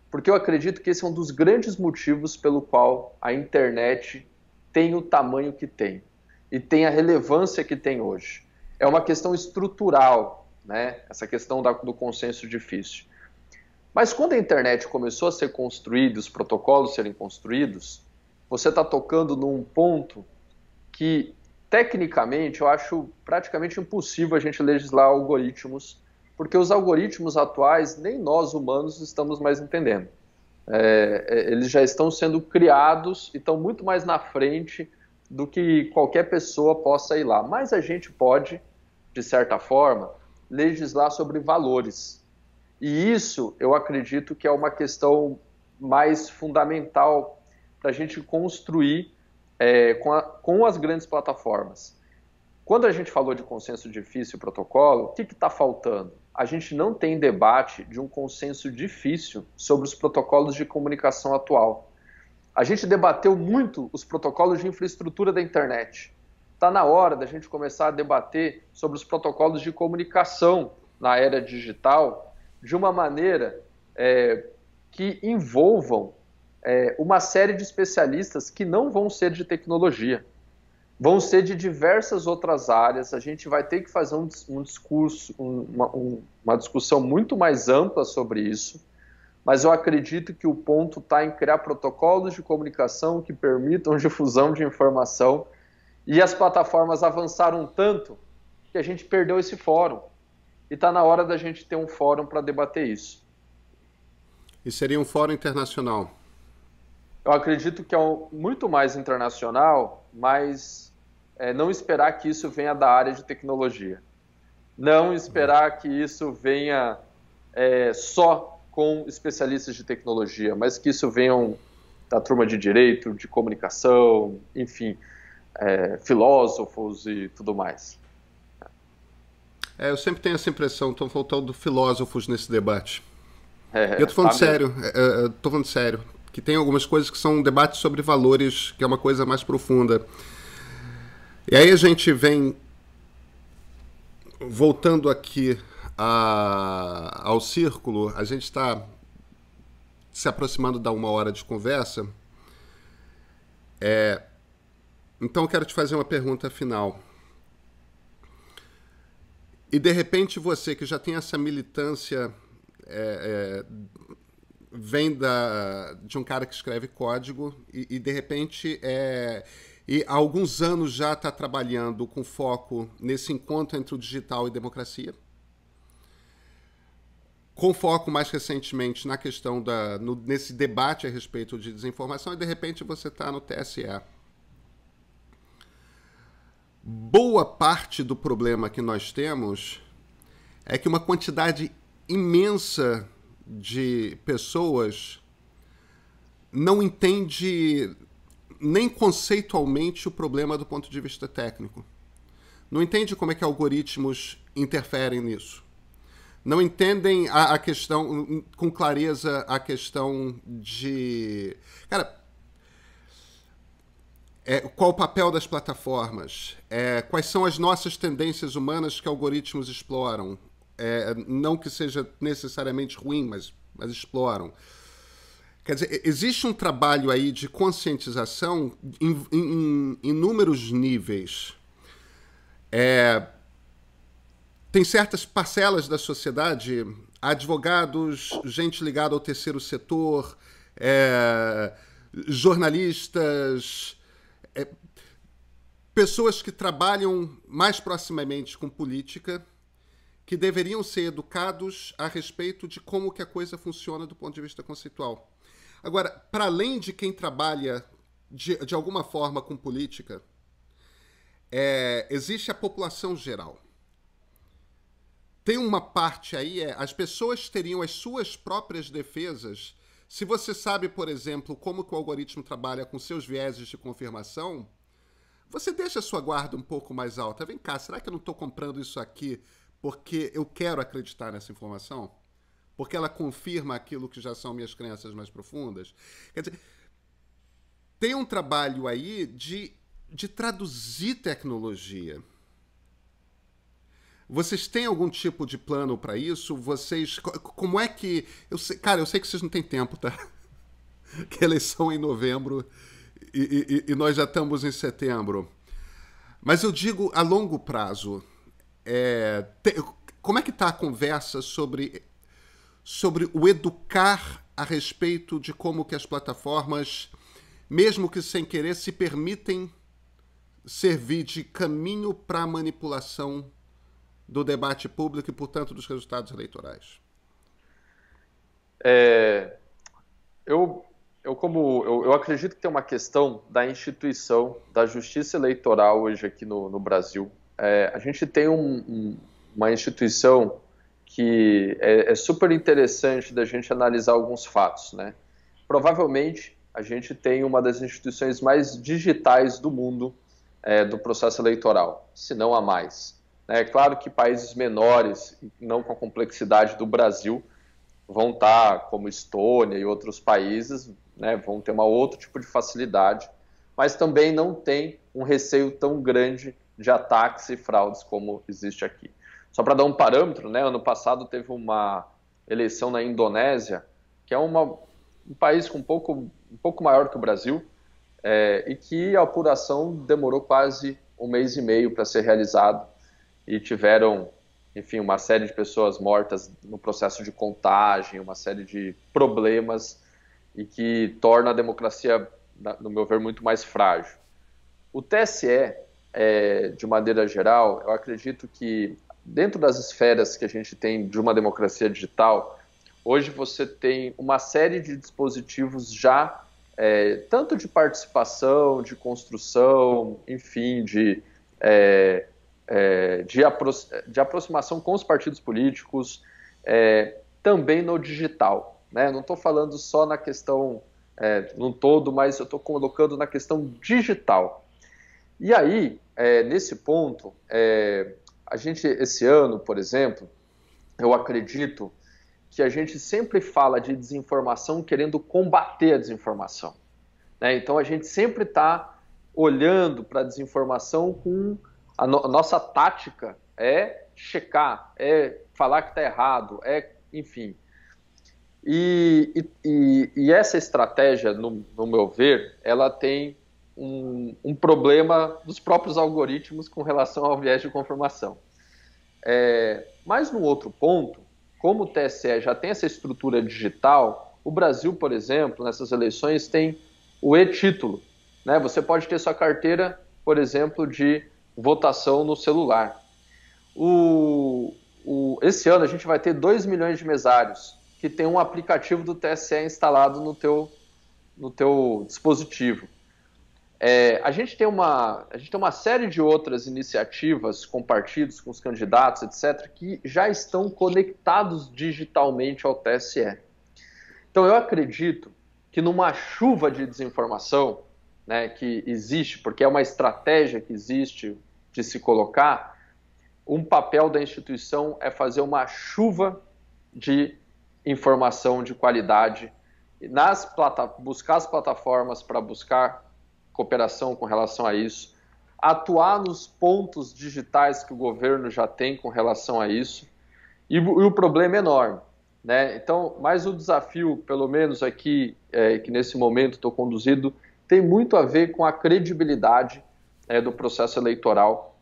Porque eu acredito que esse é um dos grandes motivos pelo qual a internet tem o tamanho que tem e tem a relevância que tem hoje. É uma questão estrutural, né? Essa questão do consenso difícil. Mas quando a internet começou a ser construída, os protocolos serem construídos, você está tocando num ponto que, tecnicamente, eu acho praticamente impossível a gente legislar algoritmos, porque os algoritmos atuais, nem nós humanos estamos mais entendendo. Eles já estão sendo criados e estão muito mais na frente do que qualquer pessoa possa ir lá. Mas a gente pode, de certa forma, legislar sobre valores. E isso, eu acredito que é uma questão mais fundamental para a gente construir com as grandes plataformas. Quando a gente falou de consenso difícil e protocolo, o que está faltando? A gente não tem debate de um consenso difícil sobre os protocolos de comunicação atual. A gente debateu muito os protocolos de infraestrutura da internet. Está na hora da gente começar a debater sobre os protocolos de comunicação na era digital de uma maneira que envolvam uma série de especialistas que não vão ser de tecnologia. Vão ser de diversas outras áreas. A gente vai ter que fazer um discurso, uma discussão muito mais ampla sobre isso, mas eu acredito que o ponto está em criar protocolos de comunicação que permitam difusão de informação, e as plataformas avançaram tanto que a gente perdeu esse fórum, e está na hora da gente ter um fórum para debater isso. E seria um fórum internacional? Eu acredito que é muito mais internacional, mas não esperar que isso venha da área de tecnologia. Não esperar que isso venha só com especialistas de tecnologia, mas que isso venha da turma de direito, de comunicação, enfim, filósofos e tudo mais. Eu sempre tenho essa impressão, estão faltando filósofos nesse debate. Eu estou falando sério, estou falando sério, que tem algumas coisas que são debates sobre valores, que é uma coisa mais profunda. E aí a gente vem voltando aqui ao círculo, a gente está se aproximando da 1 hora de conversa. Então eu quero te fazer uma pergunta final. E de repente você que já tem essa militância, vem de um cara que escreve código e de repente e há alguns anos já está trabalhando com foco nesse encontro entre o digital e democracia, com foco mais recentemente na questão nesse debate a respeito de desinformação, e de repente você está no TSE. Boa parte do problema que nós temos é que uma quantidade imensa de pessoas não entende nem conceitualmente o problema do ponto de vista técnico. Não entende como é que algoritmos interferem nisso. Não entendem a questão, com clareza, a questão de... Cara, qual o papel das plataformas? Quais são as nossas tendências humanas que algoritmos exploram? Não que seja necessariamente ruim, mas exploram. Quer dizer, existe um trabalho aí de conscientização em inúmeros níveis. Tem certas parcelas da sociedade, advogados, gente ligada ao terceiro setor, jornalistas, pessoas que trabalham mais proximamente com política, que deveriam ser educados a respeito de como que a coisa funciona do ponto de vista conceitual. Agora, para além de quem trabalha de alguma forma com política, existe a população geral. Tem uma parte aí, as pessoas teriam as suas próprias defesas. Se você sabe, por exemplo, como que o algoritmo trabalha com seus vieses de confirmação, você deixa a sua guarda um pouco mais alta. Vem cá, será que eu não estou comprando isso aqui porque eu quero acreditar nessa informação? Porque ela confirma aquilo que já são minhas crenças mais profundas? Quer dizer, tem um trabalho aí de traduzir tecnologia. Vocês têm algum tipo de plano para isso? Como é que... eu sei que vocês não têm tempo, tá? Que a eleição é em novembro e nós já estamos em setembro. Mas eu digo a longo prazo. Como é que está a conversa sobre sobre o educar a respeito de como que as plataformas, mesmo que sem querer, se permitem servir de caminho para a manipulação do debate público e, portanto, dos resultados eleitorais? Eu acredito que tem uma questão da instituição da justiça eleitoral hoje aqui no Brasil. A gente tem uma instituição que é super interessante da gente analisar alguns fatos, né? Provavelmente a gente tem uma das instituições mais digitais do mundo do processo eleitoral, se não a mais. É claro que países menores, não com a complexidade do Brasil, vão estar, como Estônia e outros países, né, vão ter um outro tipo de facilidade, mas também não tem um receio tão grande de ataques e fraudes como existe aqui. Só para dar um parâmetro, né, ano passado teve uma eleição na Indonésia, que é um país com um pouco maior que o Brasil, e que a apuração demorou quase 1 mês e meio para ser realizado, e tiveram, enfim, uma série de pessoas mortas no processo de contagem, uma série de problemas, e que torna a democracia, no meu ver, muito mais frágil. O TSE, de maneira geral, eu acredito que dentro das esferas que a gente tem de uma democracia digital, hoje você tem uma série de dispositivos já, tanto de participação, de construção, enfim, de aproximação com os partidos políticos, também no digital, né? Não estou falando só na questão no todo, mas eu estou colocando na questão digital. E aí, nesse ponto, a gente, esse ano, por exemplo, eu acredito que a gente sempre fala de desinformação querendo combater a desinformação, né? Então, a gente sempre está olhando para a desinformação com... A nossa tática é checar, é falar que está errado, enfim. E essa estratégia, no meu ver, ela tem um problema dos próprios algoritmos com relação ao viés de confirmação. Mas no outro ponto, como o TSE já tem essa estrutura digital, o Brasil, por exemplo, nessas eleições tem o e-título, né? Você pode ter sua carteira, por exemplo, de votação no celular. Esse ano a gente vai ter 2 milhões de mesários que tem um aplicativo do TSE instalado no teu dispositivo. A gente tem uma série de outras iniciativas com partidos, com os candidatos, etc., que já estão conectados digitalmente ao TSE. Então eu acredito que numa chuva de desinformação, né, que existe, porque é uma estratégia que existe de se colocar, um papel da instituição é fazer uma chuva de informação de qualidade, buscar as plataformas para buscar cooperação com relação a isso, atuar nos pontos digitais que o governo já tem com relação a isso, e o problema é enorme, né? Então, mas o desafio, pelo menos aqui, que nesse momento estou conduzindo, tem muito a ver com a credibilidade do processo eleitoral.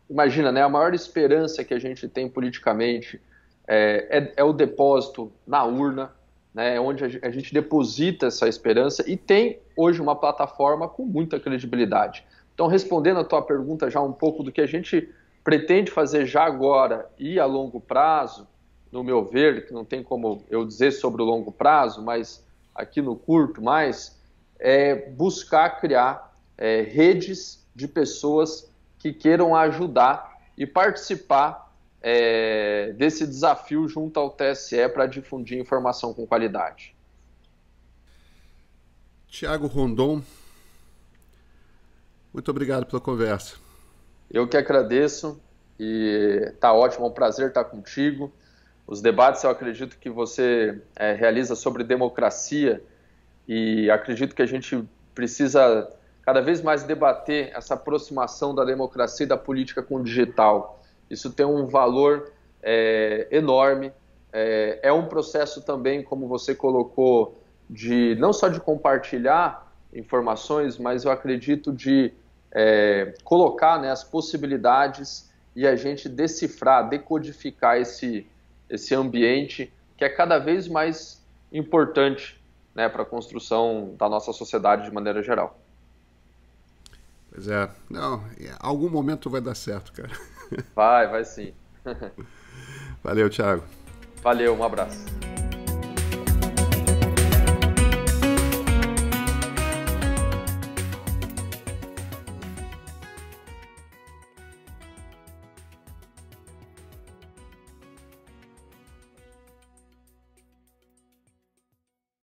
Imagina, né, a maior esperança que a gente tem politicamente é o depósito na urna, né, onde a gente deposita essa esperança, e tem hoje uma plataforma com muita credibilidade. Então, respondendo a tua pergunta já um pouco do que a gente pretende fazer já agora e a longo prazo, no meu ver, que não tem como eu dizer sobre o longo prazo, mas aqui no curto mais, é buscar criar redes de pessoas que queiram ajudar e participar desse desafio junto ao TSE para difundir informação com qualidade. Thiago Rondon, muito obrigado pela conversa. Eu que agradeço, e tá ótimo, é um prazer estar contigo. Os debates, eu acredito que você realiza sobre democracia, e acredito que a gente precisa cada vez mais debater essa aproximação da democracia e da política com o digital. Isso tem um valor enorme, é um processo também, como você colocou, não só de compartilhar informações, mas eu acredito de colocar, né, as possibilidades e a gente decifrar, decodificar esse ambiente que é cada vez mais importante, né, para a construção da nossa sociedade de maneira geral. Pois é. Não, em algum momento vai dar certo, cara. Vai sim. Valeu, Thiago. Valeu, um abraço.